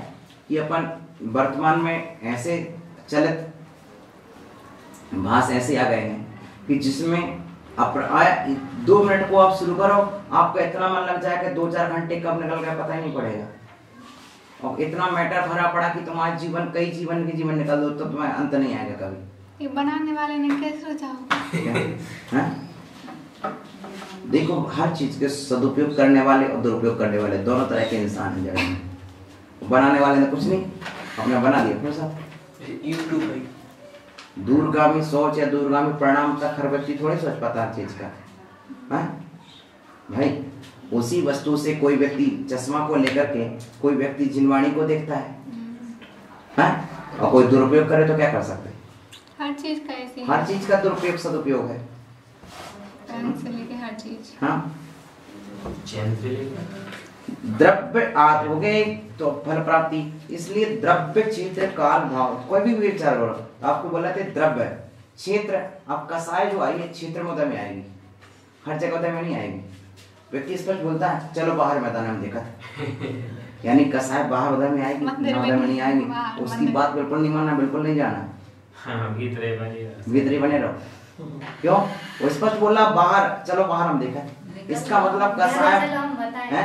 कि अपन वर्तमान में ऐसे चलित भाष ऐसे आ गए हैं कि जिसमें 2 मिनट को आप शुरू करो, आपका इतना मन लग जाएगा 2-4 घंटे कब निकल गया पता ही नहीं पड़ेगा। और इतना मैटर भरा पड़ा कि तुम्हारा जीवन कई जीवन के जीवन निकल दो तो तुम्हें अंत नहीं आएगा कभी। ये बनाने वाले ने कैसे सोचा होगा? देखो, हर चीज के सदुपयोग करने वाले और दुरुपयोग करने वाले दोनों तरह के इंसान हैं जगत में। बनाने वाले ने कुछ नहीं, अपने बना दिया अपने साथ। यूट्यूब भाई दूरगामी सोच या दूरगामी परिणाम तक हर व्यक्ति थोड़ी सोच पाता हर चीज का। हाँ भाई, उसी वस्तु से कोई व्यक्ति चश्मा को लेकर के कोई व्यक्ति जिनवाणी को देखता है, हाँ? और कोई दुरुपयोग करे तो क्या कर सकते? हर चीज का ऐसे हर चीज का दुरुपयोग सदुपयोग है। पेन से लेके हर चीज। हाँ, चैन से लेकर द्रव्य आदि हो गए तो फल प्राप्ति, इसलिए द्रव्य क्षेत्र काल भाव कोई भी विचार करो। आपको बोला था द्रव्य क्षेत्र, आप कसाय जो आई है क्षेत्र मुद्दा में आएगी, हर जगह मुद्दा में नहीं आएगी। व्यक्ति स्पष्ट बोलता है चलो बाहर मैदान में देखा यानी कसाय बाहर मुद्दा में आएगी, मुद्दा में नहीं आएगी। उसकी बात बिल्कुल नहीं मानना, बिल्कुल नहीं जाना। हाँ, भीतरे बने रहो। क्यों? वो स्पष्ट बोला बाहर, चलो बाहर हम देखा। इसका मतलब कसाय है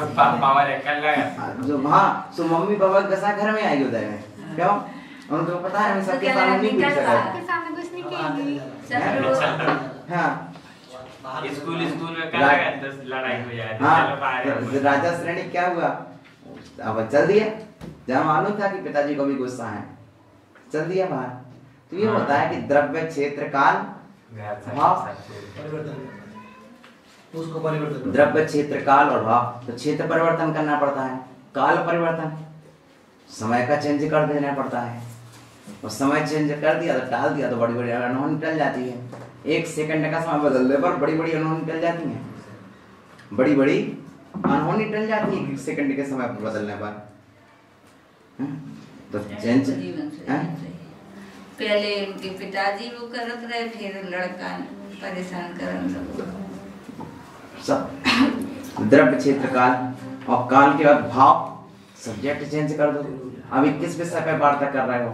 पावर कर लगा जो हाँ, तो मम्मी पापा कसा घर में आएगी उधर में। क्यों? उनको पता है हम सबके सामने नहीं पूछ सकते, आपके सामने कुछ नहीं कहेंगे। हाँ, स्कूल में कर लगा तो लड़ाई हो जाए। चलो बाहर हाँ, राजा श्रेणी क्या हुआ? अब चल दिया, जहाँ मालूम था कि पिताजी को भी गुस्सा है, चल दिया बाहर। तो ये होता है कि द्रव्य क्षेत्र काल भाव, उसको परिवर्तन द्रव्य क्षेत्र काल और भाव। तो क्षेत्र परिवर्तन करना पड़ता है, काल परिवर्तन, समय का चेंज कर देना पड़ता है। और समय चेंज कर दिया तो टाल दिया तो बड़ी बड़ी अनहोनी निकल जाती है। 1 सेकंड का समय बदलने पर बड़ी बड़ी अनहोनी निकल जाती है, बड़ी बड़ी अनहोनी निकल जाती है 1 सेकंड के समय पर बदलने पर। तो चेंज पहले उनके पिताजी वो करत रहे, फिर लड़का परेशान करन सब। द्रव्य क्षेत्र काल और काल के बाद भाव, सब्जेक्ट चेंज कर दो। अभी किस विषय पर वार्ता कर रहे हो,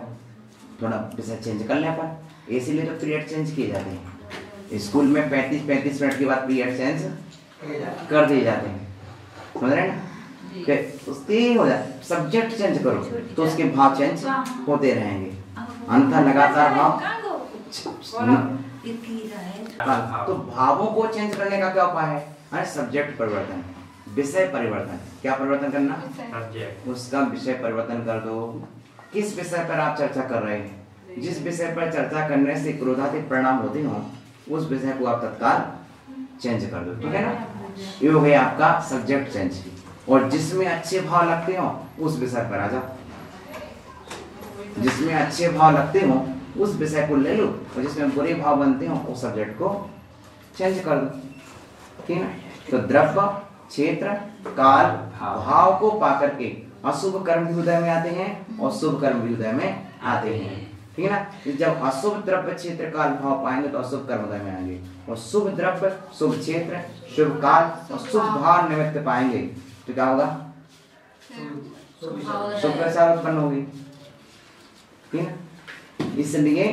थोड़ा विषय चेंज कर ले अपन। इसीलिए तो पीरियड चेंज किए जाते हैं स्कूल में। 35 मिनट के बाद पीरियड चेंज कर दिए जाते हैं, समझ रहे हैं ना? उसके हो जाए, सब्जेक्ट चेंज करो तो उसके भाव चेंज होते रहेंगे, अंतर लगातार भाव। तो भावों को चेंज करने का क्या उपाय है? अरे सब्जेक्ट परिवर्तन, विषय परिवर्तन। क्या परिवर्तन करना? सब्जेक्ट, उसका विषय परिवर्तन कर दो। किस विषय पर आप चर्चा कर रहे हैं? जिस विषय पर चर्चा करने से क्रोधात्मक परिणाम होते हो उस विषय को आप तत्काल चेंज कर दो, ठीक है ना? ये हो गया आपका सब्जेक्ट चेंज। और जिसमें अच्छे भाव लगते हो उस विषय पर आ जाओ, जिसमें अच्छे भाव लगते हो उस विषय को ले लो, और जिसमें बुरे भाव बनते हो उस सब्जेक्ट को चेंज कर दो, ठीक है? तो द्रव्य क्षेत्र काल भाव को पाकर के अशुभ कर्म भी हृदय में आते हैं और शुभ कर्म भी हृदय में आते हैं, ठीक है ना? जब अशुभ द्रव्य क्षेत्र काल भाव पाएंगे तो अशुभ कर्म हृदय में आएंगे, और शुभ द्रव्य शुभ क्षेत्र शुभ काल और शुभ भाव निमित्त पाएंगे तो क्या होगा? शुभ दशा उत्पन्न होगी, ठीक है? इसलिए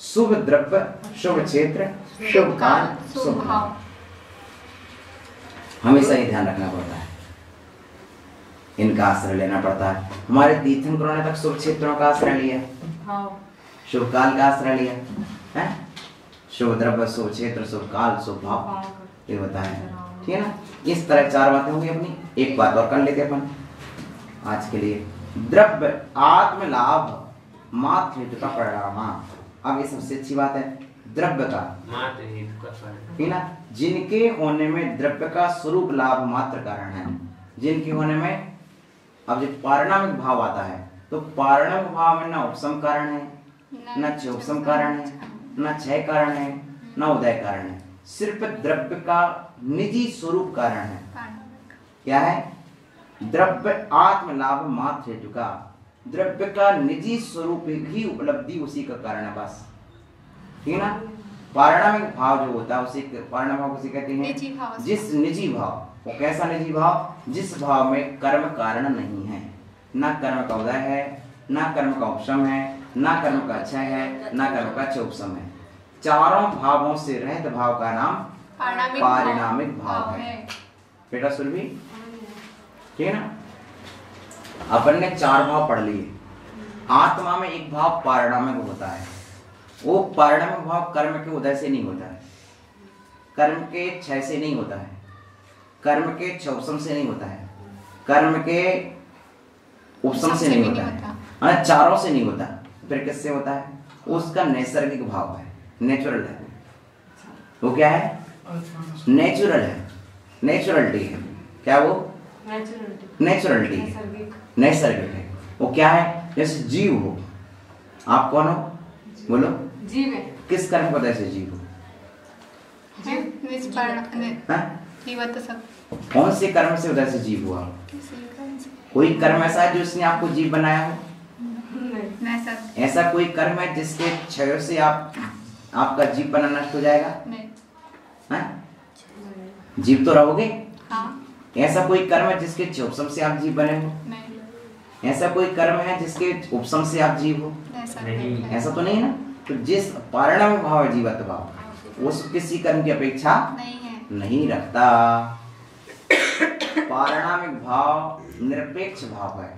शुभ द्रव्य शुभ क्षेत्र शुभ काल शुभ भाव, हमेशा ये ध्यान रखना पड़ता है, इनका आश्रय लेना पड़ता है। हमारे तीर्थंकरों ने तक शुभ क्षेत्रों का आश्रय लिया, शुभ काल का आश्रय लिया है, शुभ द्रव्य शुभ क्षेत्र शुभ काल शुभ भाव, ये बताया, ठीक है ना? इस तरह 4 बातें होंगी अपनी। एक बात और कर लेते अपन आज के लिए। द्रव्य आत्म लाभ मात्र हेतु का परिणाम। अब ये सबसे अच्छी बात है, द्रव्य का मात्र हेतु का परिणाम, ठीक ना? जिनके होने में द्रव्य का स्वरूप लाभ मात्र कारण है, जिनके होने में। अब जब पारिणामिक भाव आता है तो पारिणामिक भाव में न उपसम कारण है, न क्षोभसम कारण है, न क्षय कारण है, न उदय कारण है, सिर्फ द्रव्य का निजी स्वरूप कारण है। क्या है? द्रव्य आत्म लाभ मात्र हेतु का, द्रव्य का निजी स्वरूप ही उपलब्धि उसी का कारण है बस, ठीक है ना। पारिणामिक भाव जो होता है उसे पारिणामिक भाव किसे कहते हैं? जिस निजी भाव, वो कैसा निजी भाव? जिस भाव में कर्म कारण नहीं है, ना कर्म का उदय है, ना कर्म का उपशम है, ना कर्म का क्षय है, ना कर्म का उपशम है। चारों भावों से रहित भाव का नाम पारिणामिक भाव है। बेटा सुरभि, ठीक है ना। अपन ने 4 भाव पढ़ लिए। आत्मा में एक भाव पारिणामिक होता है, वो पारिणामिक भाव कर्म के उदय से नहीं होता है, कर्म के क्षय से नहीं होता है, कर्म के उपशम से नहीं होता है, कर्म के उपशम से नहीं होता है, चारों से नहीं होता। फिर किससे होता है? उसका नैसर्गिक भाव है, नेचुरल है। वो क्या है? नेचुरल है, नेचुरलिटी है। क्या वो? नेचुरलिटी है, नैसर्गिक है। वो क्या है? जैसे जीव हो, आप कौन हो? बोलो। जीव है। किस कर्म को जैसे जीव हो? कौन से कर्म से उदय से जीव हुआ? कोई कर्म ऐसा है जो इसने आपको जीव बनाया हो? ऐसा कोई कर्म है जिसके क्षय से आपका जीव बना नष्ट हो जाएगा? नहीं। जीव तो रहोगे। हाँ। ऐसा कोई कर्म है जिसके उपशम से आप जीव बने हो? नहीं। ऐसा कोई कर्म है जिसके उपशम से आप जीव हो? नहीं। ऐसा तो नहीं ना। तो जिस पारिणामिक भाव है जीवत्व भाव, वो किसी कर्म की अपेक्षा नहीं रखता। पारिणामिक भाव निरपेक्ष भाव है।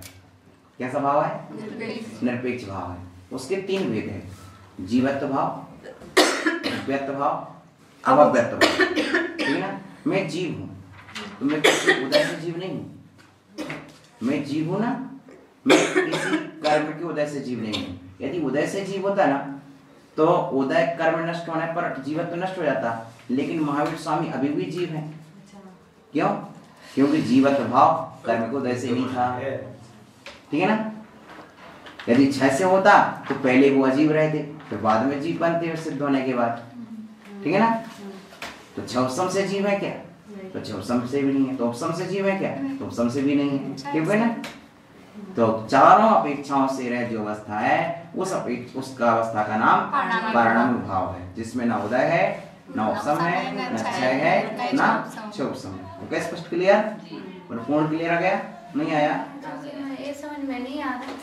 कैसा भाव है? निरपेक्ष भाव है। उसके 3 भेद है, जीवत्व भाव, व्यक्त भाव, अव्यक्त भाव, ठीक है ना। मैं जीव हूँ तो मैं किसी उदय से जीव नहीं हूँ। मैं जीव हूँ ना, मैं किसी कर्म के उदय से जीव नहीं हूँ। यदि उदय से जीव होता ना तो उदय कर्म नष्ट होने पर जीवत्व नष्ट हो जाता, लेकिन महावीर स्वामी अभी भी जीव हैं। क्यों? क्योंकि जीवत्व भाव कर्म के उदय से नहीं था, ठीक है ना। यदि क्षय से होता तो पहले वो अजीव रहे थे, फिर बाद में जीव बनते सिद्ध होने के बाद, ठीक है ना। तो क्षय से जीव है क्या? तो क्षय से भी नहीं है। तो उपशम से जीव है क्या? तो उपशम से भी नहीं है, ठीक है ना। तो चारों अपेक्षाओं से रह जो अवस्था है उसका अवस्था का नाम पारिणामिक भाव है, जिसमें ना उदय है, ना उपशम है, ना क्षय है, ना उपशम है। ओके, स्पष्ट क्लियर और पूर्ण क्लियर आ गया? नहीं आया? ये समझ में नहीं आ रहा,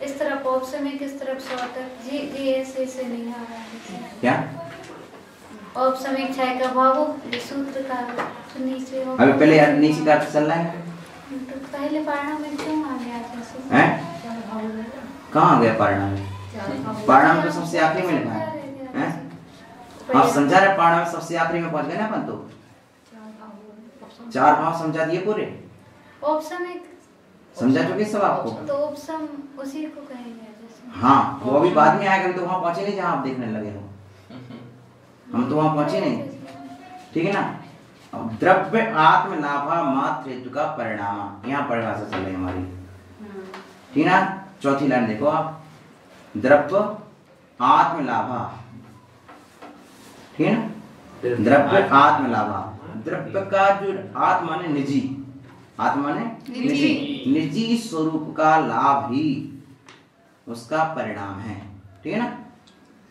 इस तरफ उपशम है, किस तरफ स्वतः जी ऐसे नहीं आ रहा है। क्या उपशम क्षय का भाव सूत्र का तो नीचे हो। अभी पहले नीचे का चल रहा है, तो पहले पारणा में क्यों आ गया जैसे? हैं? कहाँ आ गया पारणा में? पारणा में तो सबसे आखिरी में लिखा है। आप समझा रहे? पारणा में सबसे आखिरी में पहुंच गए ना अपन तो। 4 भाव समझा दिए पूरे। उपशम समझा चुके सब आपको? तो उपशम उसी को कहेंगे जैसे। हाँ, वो अभी बाद में आएगा, तो वहाँ पहुंचे नहीं जहाँ आप देखने लगे हो। हम तो वहाँ पहुंचे नहीं, ठीक है ना। द्रव्य आत्म लाभा मात्र हेतु का परिणाम, यहाँ परिभाषा चल रही हमारी, ठीक है ना। चौथी लाइन देखो आप, द्रव्य आत्म लाभा, ठीक है ना। द्रव्य आत्म लाभा, द्रव्य का जो आत्मा ने निजी, आत्मा ने निजी स्वरूप का लाभ ही उसका परिणाम है, ठीक है ना।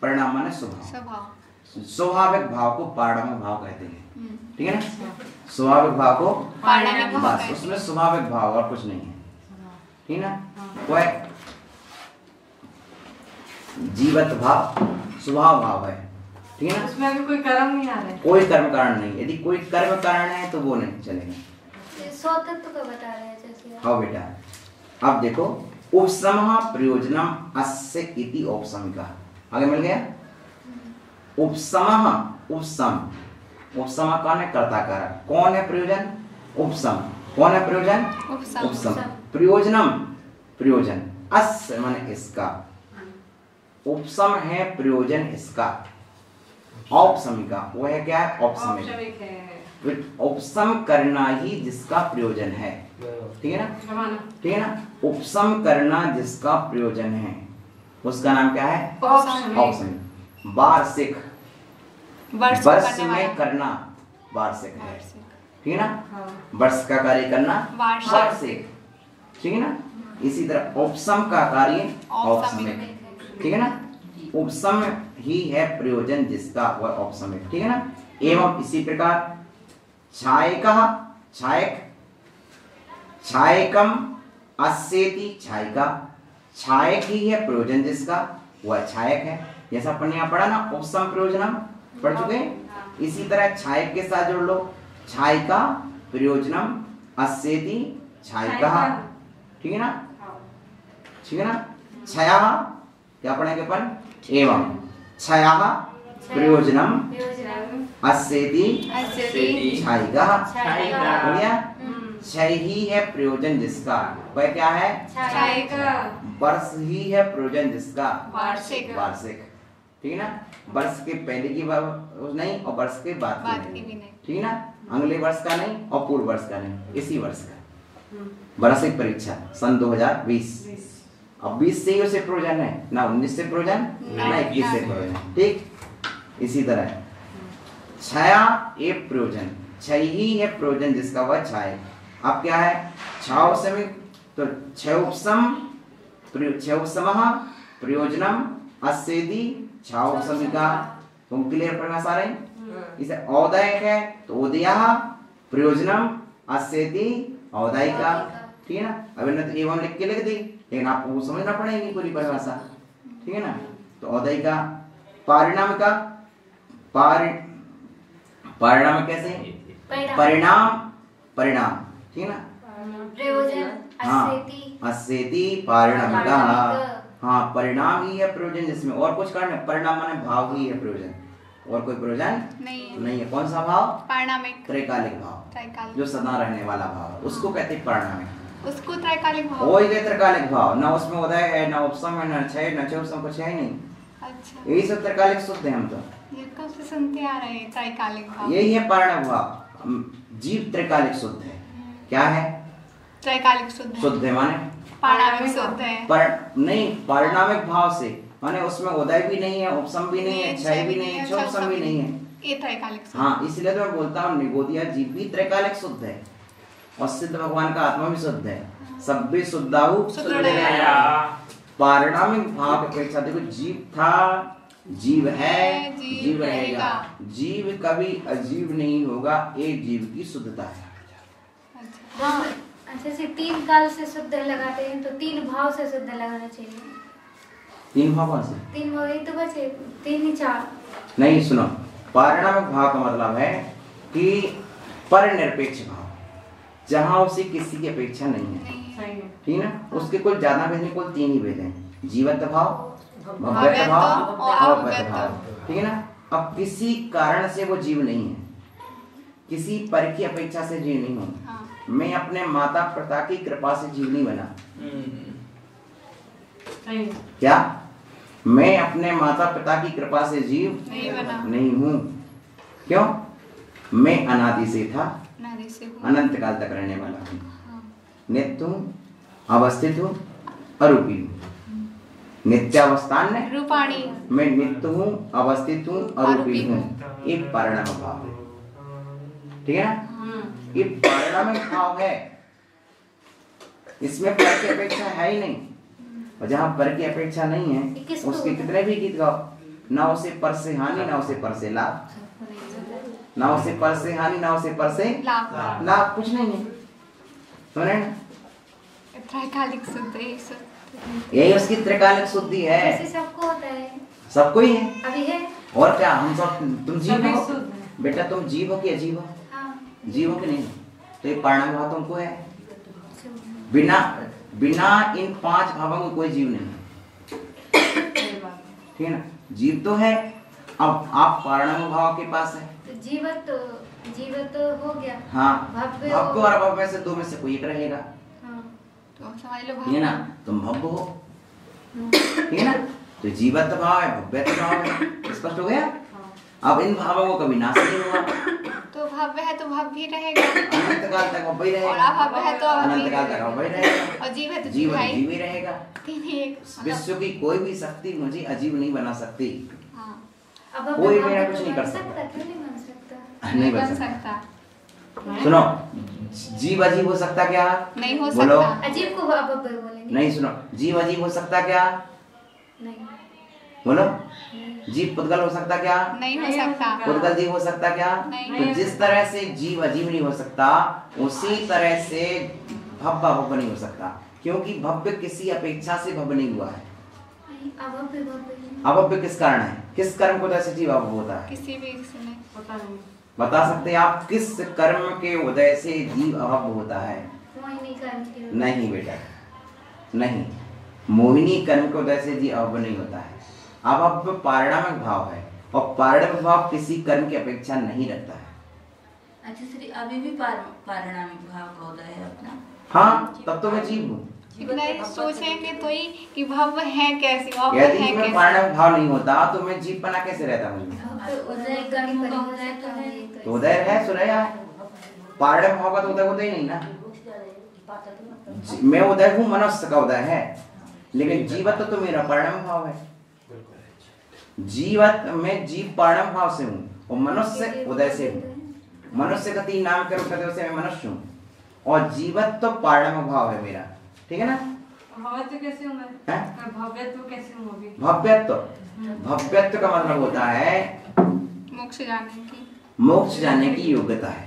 परिणाम माने स्वभाव, स्वाभाविक भाव को पारिणामिक भाव कहते हैं, ठीक है ना। स्वाभाविक भाव को पारिणामिक भाव, बस उसमें स्वाभाविक भाव और कुछ नहीं है, ठीक है ना। कोई जीवत भाव स्वभाव भाव है, ठीक है ना। उसमें अभी कोई कर्म नहीं आ रहा है, कोई कर्म कारण नहीं। यदि कोई कर्म कारण है तो वो नहीं चलेगा। स्वतंत्र का बता रहे हैं जैसे। हाँ बेटा, अब देखो, उपशम प्रयोजनम अस्य इति औपसमिका, आगे मिल गया। उपशम, उपशम, उपशम कौन है? कर्ता कारक। कौन है प्रयोजन? उपशम। कौन है प्रयोजन? उपशम। प्रयोजनम, प्रयोजन, अस्य माने इसका, उपशम है प्रयोजन इसका। औपसमिका वो है क्या है? औपसमिक है। उपशम करना ही जिसका प्रयोजन है, ठीक है ना, ठीक है ना। उपशम करना जिसका प्रयोजन है उसका नाम क्या है? औपसमिक। वार्षिक, वर्ष में करना वार्षिक है, ठीक है ना। वर्ष का कार्य करना वार्षिक, ठीक है ना। इसी तरह उपसम का कार्य औपसमिक, ठीक है ना। उपसम ही है प्रयोजन जिसका वह औपसमिक, ठीक है ना। एवं इसी प्रकार छायकः छायक छायकम अस्येति छायिका, छायक ही है प्रयोजन जिसका वह छायक है। जैसा अपन ने यहाँ पढ़ा ना उपसम प्रयोजनम पढ़ चुके। इसी तरह छायक के साथ जोड़ लो, छायिका प्रयोजनम अस्येति छायिका, ठीक है ना, ठीक है ना। छया क्या पढ़ेंगे अपन, एवं छया प्रयोजनम अस्येति छायिका, बढ़िया। क्षय ही है प्रयोजन जिसका वह क्या है, वर्ष ही है प्रयोजन जिसका वार्षिक, ठीक है ना। वर्ष के पहले की नहीं और वर्ष के बाद की नहीं, ठीक है ना। अगले वर्ष का नहीं और पूर्व वर्ष का नहीं, इसी वर्ष का वार्षिक परीक्षा सन 2020। अब 20 से ही उसे प्रयोजन है ना, 19 से प्रयोजन ना 21 से प्रयोजन, ठीक। इसी तरह छया एक प्रयोजन, क्षय ही है प्रयोजन जिसका वह छाय। अब क्या है छावसमिक, तो क्षयोपसम प्रयोजनम अस्येति छावसमिका, तुम क्लियर पढ़ना सारे। इसे औदयक है तो औदयः प्रयोजनम अस्येति औदयिका, ठीक है ना। अब इन्हें तो एवं लिख के लिख दी, लेकिन आपको समझना पड़ेगी पूरी परिभाषा, ठीक है ना। तो औदयिका परिणाम का परिणाम कैसे, परिणाम, ठीक है ना। प्रयोजन अस्येति परिणाम का, हाँ परिणाम ही है प्रयोजन जिसमें और कुछ कारण है। परिणाम माने भाव ही है प्रयोजन, और कोई प्रयोजन नहीं है। कौन सा भाव, परिणामिक, त्रैकालिक भाव, जो सदा रहने वाला भाव, उसको कहते हैं परिणामिक। उसको त्रैकालिक भाव, वही है त्रैकालिक भाव, ना उसमें उदय है ना उपसम है ना क्षय ना क्षयोपसम, कुछ है ही नहीं। अच्छा, यही सब त्रैकालिक शुद्ध है। हम तो ये कब से सुनते आ रहे हैं त्रैकालिक भाव, यही है परिणाम भाव। जीव त्रैकालिक शुद्ध है, क्या है त्रैकालिक शुद्ध है माने परिणामिक शुद्ध है, पर नहीं परिणामिक भाव से माने उसमें उदय भी नहीं है, उपसम भी नहीं है, क्षय भी नहीं है, क्षयोपसम भी नहीं है, ये त्रैकालिक शुद्ध। हाँ इसलिए तो मैं बोलता हूँ निगोदिया जीव भी त्रैकालिक शुद्ध है और सिद्ध भगवान का आत्मा भी शुद्ध है। सब भी शुद्धाहु परिणामिक भाव की अपेक्षा देखो, जीव था, जीव है, जीव रहेगा, जीव कभी अजीव नहीं होगा, एक जीव की शुद्धता है। जैसे 3 काल से शुद्ध लगाते हैं तो 3 भाव से शुद्ध लगाना चाहिए। 3 भाव से 3 भाव ही तो बचे, 3 ही 4 नहीं। सुनो, परिणामिक भाव का मतलब है कि परनिरपेक्ष भाव, जहां उसे किसी की अपेक्षा नहीं है, ठीक है ना। उसके कुल ज्यादा भेद नहीं, कुल 3 ही भेद हैं, जीवत्व भाव, भव्यत्व भाव और अभव्यत्व भाव, ठीक है ना। अब किसी कारण से वो जीव नहीं है, किसी पर की अपेक्षा से जीव नहीं हूँ। मैं अपने माता पिता की कृपा से जीव नहीं बना, क्या मैं अपने माता पिता की कृपा से जीव नहीं हूँ। क्यों, मैं अनादि से था, अनंत काल तक रहने वाला हूँ, नित्य हूँ, अवस्थित हूँ, अरूपी हूँ। नित्यावस्थान है, रूपाणी, मैं नित्य हूँ, अवस्थित हूँ, अरूपी हूँ, एक परिणाम भाव है, ठीक है ना। ये परिणामिक भाव है, इसमें पर की अपेक्षा है ही नहीं, और जहाँ पर की अपेक्षा नहीं है उसके कितने भी गीत गाओ, ना उसे पर से हानि ना उसे पर से लाभ, ना उसे पर से हानि ना उसे पर से लाभ, कुछ नहीं है, सुने ना। त्रैकालिक शुद्ध, यही उसकी त्रैकालिक शुद्धि है। ऐसे सबको होता है, सबको ही है, अभी है और क्या हम सब, तुम जीव हो बेटा, तुम जीव हो कि अजीब हो, जीव हो कि नहीं, तो ये परिणाम भाव तुमको है। बिना इन 5 भावों में कोई जीव नहीं है, ठीक है ना। जीव तो है, अब आप परिणाम भाव के पास है, तो जीवत हो गया, हाँ भव्य और अभव्य से 2 में से कोई एक रहेगा, तो समझ लो, ठीक है ना। तुम भव्य हो, ठीक है ना, तो जीवत्व भाव है, भव्यत्व भाव है, स्पष्ट हो गया। अब इन भावों को कभी नाश नहीं हुआ, तो भव्य है तो भव्य ही रहेगा, अनंत काल तक भव्य ही और रहेगा, अभव्य है तो अनंत काल तक भव्य ही रहेगा, और जीव है तो जीव ही रहेगा। एक विश्व की कोई भी शक्ति मुझे अजीब नहीं बना सकती, अब कोई भाव मेरा तो कुछ नहीं बन कर सकता, क्यों नहीं बन सकता, नहीं बन सकता। सुनो, जीव अजीब हो सकता क्या? नहीं हो बोलो। सकता। अजीब को अब बोलेंगे। नहीं सुनो, जीव अजीब हो सकता क्या? नहीं। बोलो। जीव पुद्गल हो सकता क्या? नहीं हो सकता। पुद्गल जीव हो सकता क्या? नहीं। तो जिस तरह से जीव अजीब नहीं हो सकता, उसी तरह से भव्य अभव्य नहीं हो सकता, क्योंकि भव्य किसी अपेक्षा से भव्य नहीं हुआ है। अभव्य किस कारण है? किस कर्म को जैसे जीव अभव्य होता है? किसी भी से नहीं पता नहीं। बता सकते हैं आप किस कर्म के उदय से जीव अभव्य होता है? मोहिनी कर्म के। नहीं बेटा, नहीं। मोहिनी कर्म के उदय से जीव अभव्य नहीं होता है। अभव्य पारिणामिक भाव है, और पारिणामिक भाव किसी कर्म की अपेक्षा नहीं रखता है। अच्छा श्री, अभी भी पारिणामिक भाव का उदय है अपना। हाँ, तब तो मैं जीव हूँ। नहीं सोचेंगे तो ही कि भव्य है कैसे, और यदि है मैं कैसे। पारिणामिक भाव नहीं होता तो मैं जीवपना कैसे रहता मुझे? उदय कर्म का उदय तो है। तो उदय है, सुरया है। पारिणामिक भाव का तो उदय होता ही नहीं ना। मैं उदय हूँ, मनुष्य का उदय है, लेकिन जीवत्व तो मेरा परिणाम भाव है। जीवत में जीव परिणाम भाव से हूँ, और मनुष्य उदय से हूँ। मनुष्य का 3 नाम के रूप में मैं मनुष्य हूँ, और जीवत तो परिणाम भाव है मेरा। ठीक है ना? भव्यत्व कैसे हूँ मैं? भव्यत्व कैसे हूँ अभी? भव्यत्व, भव्यत्व का मतलब होता है मोक्ष जाने की, मोक्ष जाने की योग्यता है।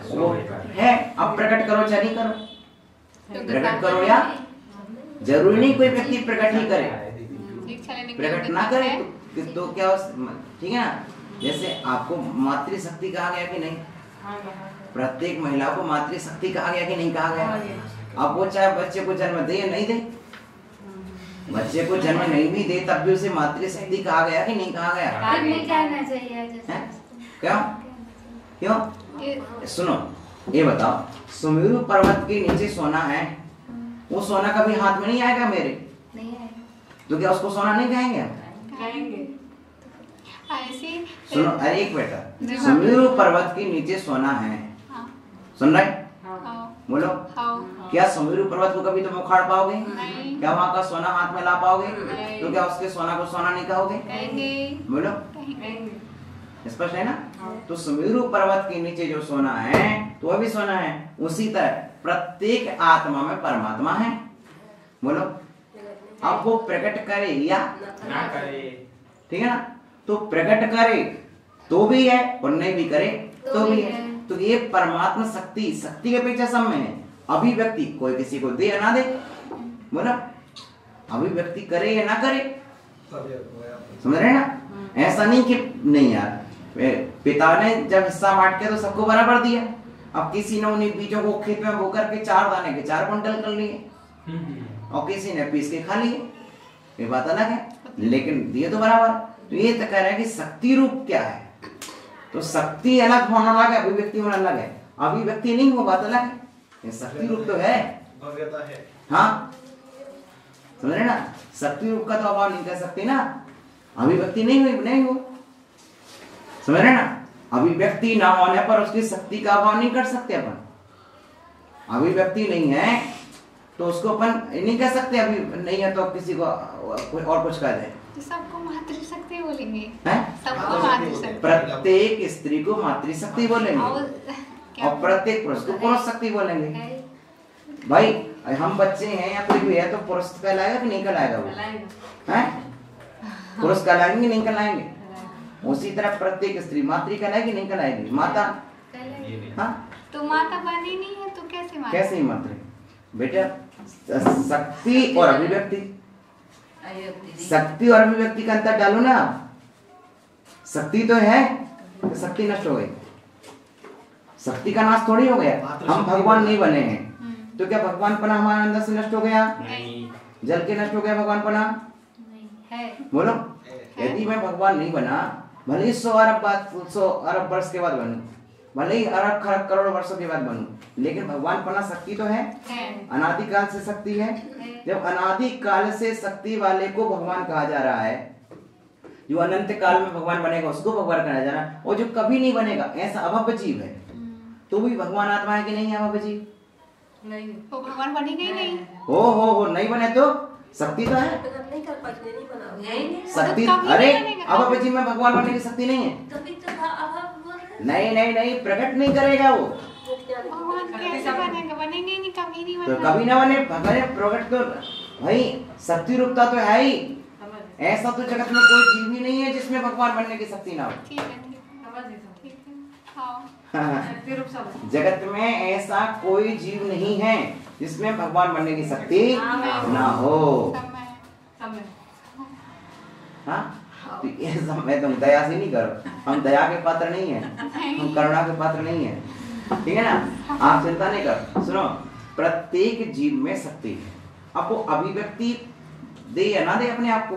वो है, अब प्रकट करो चाहे नहीं करो, प्रकट करो या जरूरी नहीं कोई व्यक्ति प्रकट ही करे, दीक्षा लेने की प्रकट ना करे तो क्या ठीक है ना? जैसे आपको मातृशक्ति कहा गया कि नहीं? प्रत्येक महिला को मातृशक्ति कहा गया कि नहीं कहा गया? अब वो चाहे बच्चे को जन्म दे या नहीं दे, बच्चे को जन्म नहीं भी दे तब भी उसे मातृशक्ति कहा गया कि नहीं कहा गया? कहना चाहिए। क्यों? क्यों? सुनो, ये बताओ, सुमेरु पर्वत के नीचे सोना है, वो सोना कभी हाथ में नहीं आएगा मेरे? नहीं है। तो क्या उसको सोना नहीं कहेंगे? कहेंगे। ऐसी सुनो, अरे एक बेटा, सुमेरु पर्वत के नीचे सोना है, सुन रहे? बोलो, क्या सुमेरु पर्वत को कभी तुम उखाड़ पाओगे? नहीं। क्या वहाँ का सोना हाथ में ला पाओगे? तो क्या उसके सोना को सोना नहीं कहोगे? बोलो, स्पष्ट है ना? तो सुमेरु पर्वत के नीचे जो सोना है तो वह भी सोना है। उसी तरह प्रत्येक आत्मा में परमात्मा है। बोलो, अब वो प्रकट करे या ना करे, ठीक है ना? तो प्रकट करे तो भी है, और नहीं भी करे तो भी है। तो ये परमात्मा शक्ति, शक्ति के अपेक्षा सब में है। अभिव्यक्ति कोई किसी को दे या ना दे, बोला, अभिव्यक्ति करे या ना करे, समझ रहे ना? ऐसा नहीं कि नहीं यार, पिता ने जब हिस्सा बांट के तो सबको बराबर दिया, अब किसी ने उन्हीं बीजों को खेत में बो करके 4 दाने के 4 क्विंटल कर लिए, और किसी ने पीस के खा लिए, ये बात अलग है, लेकिन दिए तो बराबर। तो ये तो कह रहे हैं कि शक्ति रूप क्या है? तो शक्ति अलग होना अलग है, अभिव्यक्ति होना अलग है। अभिव्यक्ति नहीं हो, बात अलग है, ये शक्ति रूप तो है, भव्यता है। हाँ समझ रहे ना? शक्ति रूप का तो अभाव नहीं कर सकते ना, अभिव्यक्ति नहीं हुई, नहीं हो, समझ रहे ना? अभिव्यक्ति ना होने पर उसकी शक्ति का अभाव नहीं कर सकते अपन। अभिव्यक्ति नहीं है तो उसको अपन नहीं कह सकते, अभी नहीं है तो किसी को और कुछ कह दे, तो सबको मातृशक्ति बोलेंगे, हैं? सबको मातृशक्ति, प्रत्येक स्त्री को मातृशक्ति बोलेंगे, और प्रत्येक पुरुष को पुरुष शक्ति बोलेंगे। भाई हम बच्चे हैं या कोई भी है तो पुरुष कहलाएगा कि नहीं कहलाएगा? वो हैं? पुरुष कहलाएंगे नहीं कहलाएंगे? उसी तरह प्रत्येक स्त्री मातृ कहलाएगी नहीं कहलाएगी? माता, हाँ? तो माता बनी नहीं है तो कैसे माता? कैसे ही मातृ? बेटा शक्ति और अभिव्यक्ति, शक्ति और अभिव्यक्ति का अंतर डालो ना। शक्ति तो है, तो शक्ति नष्ट हो गई, शक्ति का नाश थोड़ी हो गया। हम भगवान नहीं बने हैं तो क्या भगवान पना हमारे अंदर से नष्ट हो गया? नहीं। जल के नष्ट हो गया भगवान पना? है। बोलो, यदि मैं भगवान नहीं बना, भले ही 100 अरब वर्ष के बाद बनूं, भले ही अरब खरब करोड़ वर्षों के बाद बनूं, लेकिन भगवान पना शक्ति तो है, अनादिकाल से शक्ति है। जब अनादिकाल से शक्ति वाले को भगवान कहा जा रहा है, जो अनंत काल में भगवान बनेगा उसको भगवान कहा जा रहा है, और जो कभी नहीं बनेगा ऐसा अभव्य जीव है, तो भी भगवान आत्मा है कि नहीं है? अभव्य जीव नहीं, वो भगवान बनेगा ही नहीं। हो नहीं बने तो शक्ति तो है, नहीं कर पाते, नहीं बना शक्ति। तो कभी अरे नहीं बनेगा। अभव्य जीव में भगवान बनने की शक्ति नहीं है। तभी तो आप बोल रहे हैं। नहीं, प्रकट नहीं करेगा वो, भगवान कैसे बनेगा? बनेंगे ही नहीं, कभी नहीं तो बनेगा। कभी ना बने, भगवान प्रकट तो भाई शक्ति रूपता तो है ही। ऐसा तो जगत में कोई जीव ही नहीं है जिसमें भगवान बनने की शक्ति ना हो। ठीक है, ठीक है, हाँ। जगत में ऐसा कोई जीव नहीं है जिसमें भगवान बनने की शक्ति ना हो। हाँ, तो ये समय तुम दया से नहीं करो, हम दया के पात्र नहीं है, हम करुणा के पात्र नहीं है, ठीक है ना। आप चिंता नहीं कर। सुनो, प्रत्येक जीव में शक्ति है। अब वो अभिव्यक्ति दे या ना दे अपने आप को,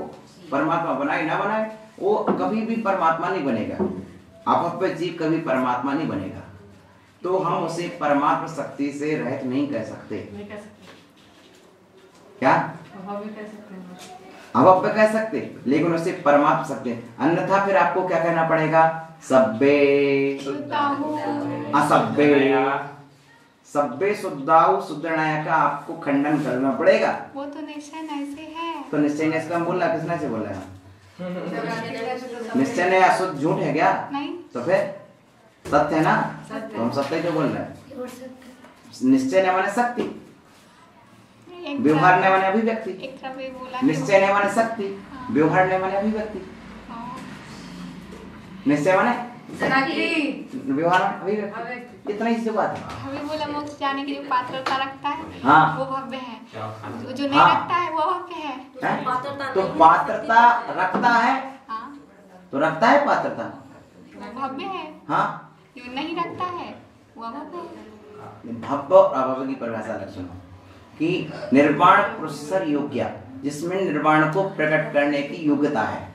परमात्मा बनाए ना बनाए, वो कभी भी परमात्मा नहीं बनेगा। अभव्य जीव कभी परमात्मा नहीं बनेगा। तो हम उसे परमात्मा शक्ति से रहित नहीं कह सकते। क्या अभव्य कह सकते, लेकिन उसे परमात्मा सकते। अन्यथा फिर आपको क्या कहना पड़ेगा? सब्बे असभ्य, सब्बे शुद्धाहु शुद्धनाय का आपको खंडन करना पड़ेगा। वो तो निश्चय नहीं से है। तो निश्चय ने इसका बोला, किसने से बोला है? निश्चय ने अशुद्ध झूठ है क्या? नहीं। तो फिर सत्य है ना, तो हम सत्य क्यों बोल रहे हैं? निश्चय ने माने शक्ति, व्यवहार ने माने अभिव्यक्ति। निश्चय ने माने शक्ति, व्यवहार ने माने अभिव्यक्ति। निश्चय माने व्यवहार अभिव्यक्ति, इतना ही सी बात है। हमें बोला मोक्ष जाने के लिए पात्रता रखता है, हाँ, वो भव्य है। जो नहीं रखता है वो भव्य है। तो पात्रता रखता है, तो रखता है पात्रता, वो भव्य है। हाँ, जो नहीं रखता है वो अभव्य है। भव्य और अभव्य की परिभाषा अलग सुनो कि निर्वाण पुरुषर योग्य, जिसमें निर्वाण को प्रकट करने की योग्यता है,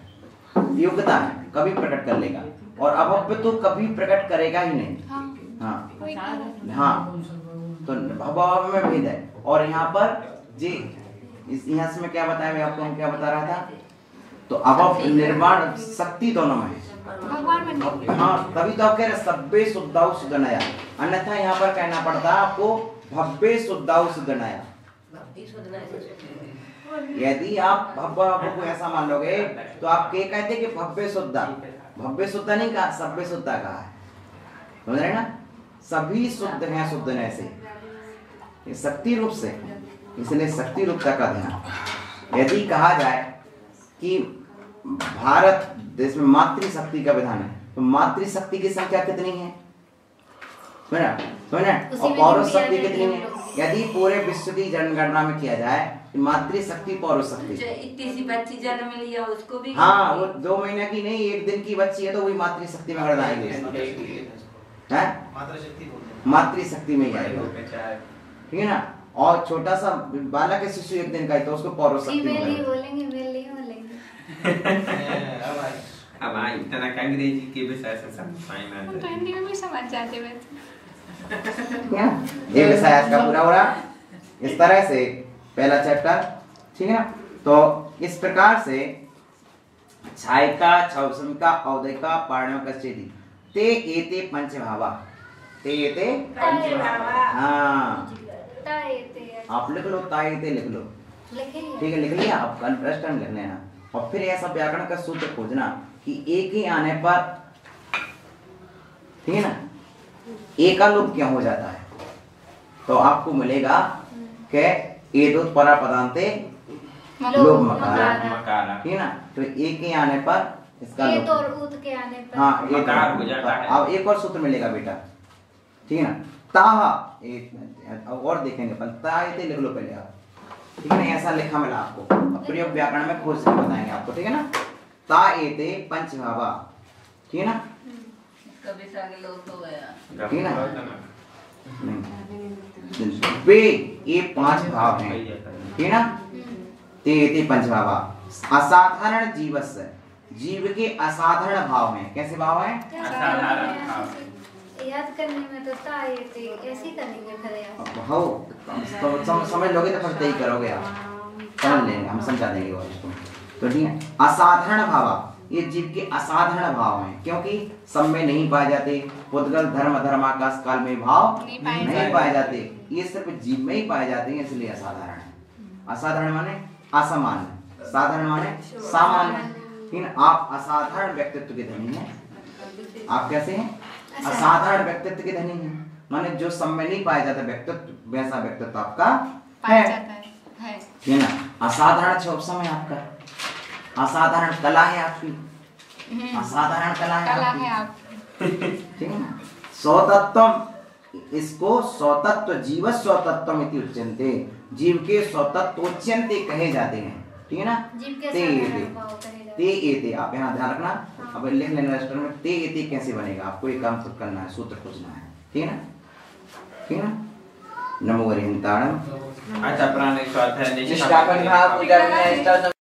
कभी प्रकट कर लेगा, और अभव्य तो कभी प्रकट करेगा ही नहीं। हाँ, तो भव में भेद है। और यहाँ पर जी यहाँ से मैं क्या बताया, मैं आपको क्या बता रहा था? तो अभव्य निर्वाण शक्ति दोनों में है भगवान। हाँ, तभी तो आप कह रहे सब्बे शुद्धाहु शुद्धनाया। अन्यथा यहाँ पर कहना पड़ता है आपको भव्य शुद्धाहु शुद्धनाया। यदि आप भव्य को ऐसा मान लोगे तो आप क्या कहते कि भव्य शुद्धा, भव्य शुद्धा नहीं कहा, सभ्य शुद्धा कहा है, समझ रहे ना? सभी शुद्ध हैं, शुद्ध ने से शक्ति रूप से, इसलिए शक्ति रूपता का ध्यान। यदि कहा जाए कि भारत देश में मातृशक्ति का विधान है, तो मातृशक्ति की संख्या कितनी है? और पौरुष शक्ति कितनी है? यदि पूरे विश्व की जनगणना में किया जाए मातृशक्ति पौरुष शक्ति, इतनी सी बच्ची जन्म लिया उसको भी, हाँ, वो 2 महीने की नहीं 1 दिन की बच्ची है तो वही मातृशक्ति में गणना आएगी, मातृशक्ति में ही आएगा, ठीक है ना। और छोटा सा बालक है, शिशु 1 दिन का है, तो उसको पौरुष शक्ति में अब इतना अंग्रेजी के विषय से समझ तो हिंदी में भी समझ जाते वैसे। क्या ये विषय आज का पूरा हो रहा इस तरह से, पहला चैप्टर, ठीक है ना। तो इस प्रकार से छायका छौसमिका औदयिका पारणिका ते एते पंचभावा, ते एते पंचभावा। हाँ, आप लिख लो, ताएते लिख लो, ठीक है, लिख लिया आप, अंडरस्टैंड लिख लेना। और फिर ऐसा व्याकरण का सूत्र खोजना कि एक ही आने पर, ठीक है ना, एकालोप क्या हो जाता है, तो आपको मिलेगा कि एदोत परा पदांते लोप मकारा, ठीक है ना। तो एक ही आने पर इसका लोप, और उत के आने पर हाँ मकार हो जाता है। अब एक और सूत्र मिलेगा बेटा, ठीक है ना। ताहा एक और देखेंगे, पर ताएते लिख लो पहले आप, ठीक है ना। ऐसा लिखा मिला आपको, प्रयोग व्याकरण में खोज कर बताएंगे आपको, ठीक है ना। ताएते पंचभावा, ठीक है ना, कभी सागे लोप हो गया, ठीक है ना। वे ये 5 भाव हैं, ठीक है ना। ते पंचभावा असाधारण जीवस्य, जीव के असाधारण भाव हैं। कैसे भाव हैं? असाधारण भाव। याद करने में तो ताएते ऐसे करेंगे फिर हो तो समझ लोगे तो फिर ही करोगे आप, समझ लेंगे, हम समझा देंगे वो इसको। तो ठीक है, असाधारण भाव, ये जीव के असाधारण भाव हैं, क्योंकि सब में नहीं पाए जाते। पुद्गल धर्म धर्माकाश काल में भाव नहीं पाए जाते, ये सिर्फ जीव में ही पाए जाते हैं, इसलिए असाधारण है। असाधारण माने असामान्य, साधारण माने सामान्य, ठीक है। आप असाधारण व्यक्तित्व के धनी हैं। आप कैसे हैं? असाधारण व्यक्तित्व के धनी हैं। माने जो सब में नहीं पाया जाता व्यक्तित्व वैसा व्यक्तित्व आपका पाया है, जाता है। ठीक है ना। असाधारण क्षोभसम है आपका, असाधारण कला है आपकी, असाधारण कला है कला आपकी, है आप। ठीक है ना। स्वतत्वम, इसको स्वतत्व जीव स्वतत्वम इति उच्यन्ते, जीव के स्वतत्व उच्यन्ते कहे जाते हैं, ठीक है ना। जीव के ते साधारण एते, भाव कहे जाते ते एते, आप यहाँ ध्यान रखना। अब लिख लेना रजिस्टर में, ते एते कैसे बनेगा, आपको ये काम खुद करना है, सूत्र खोजना है, ठीक है ना, ठीक है ना। नमो अरिहंताणम। अच्छा प्राणेश्वर है निष्ठापन भाव पूजा में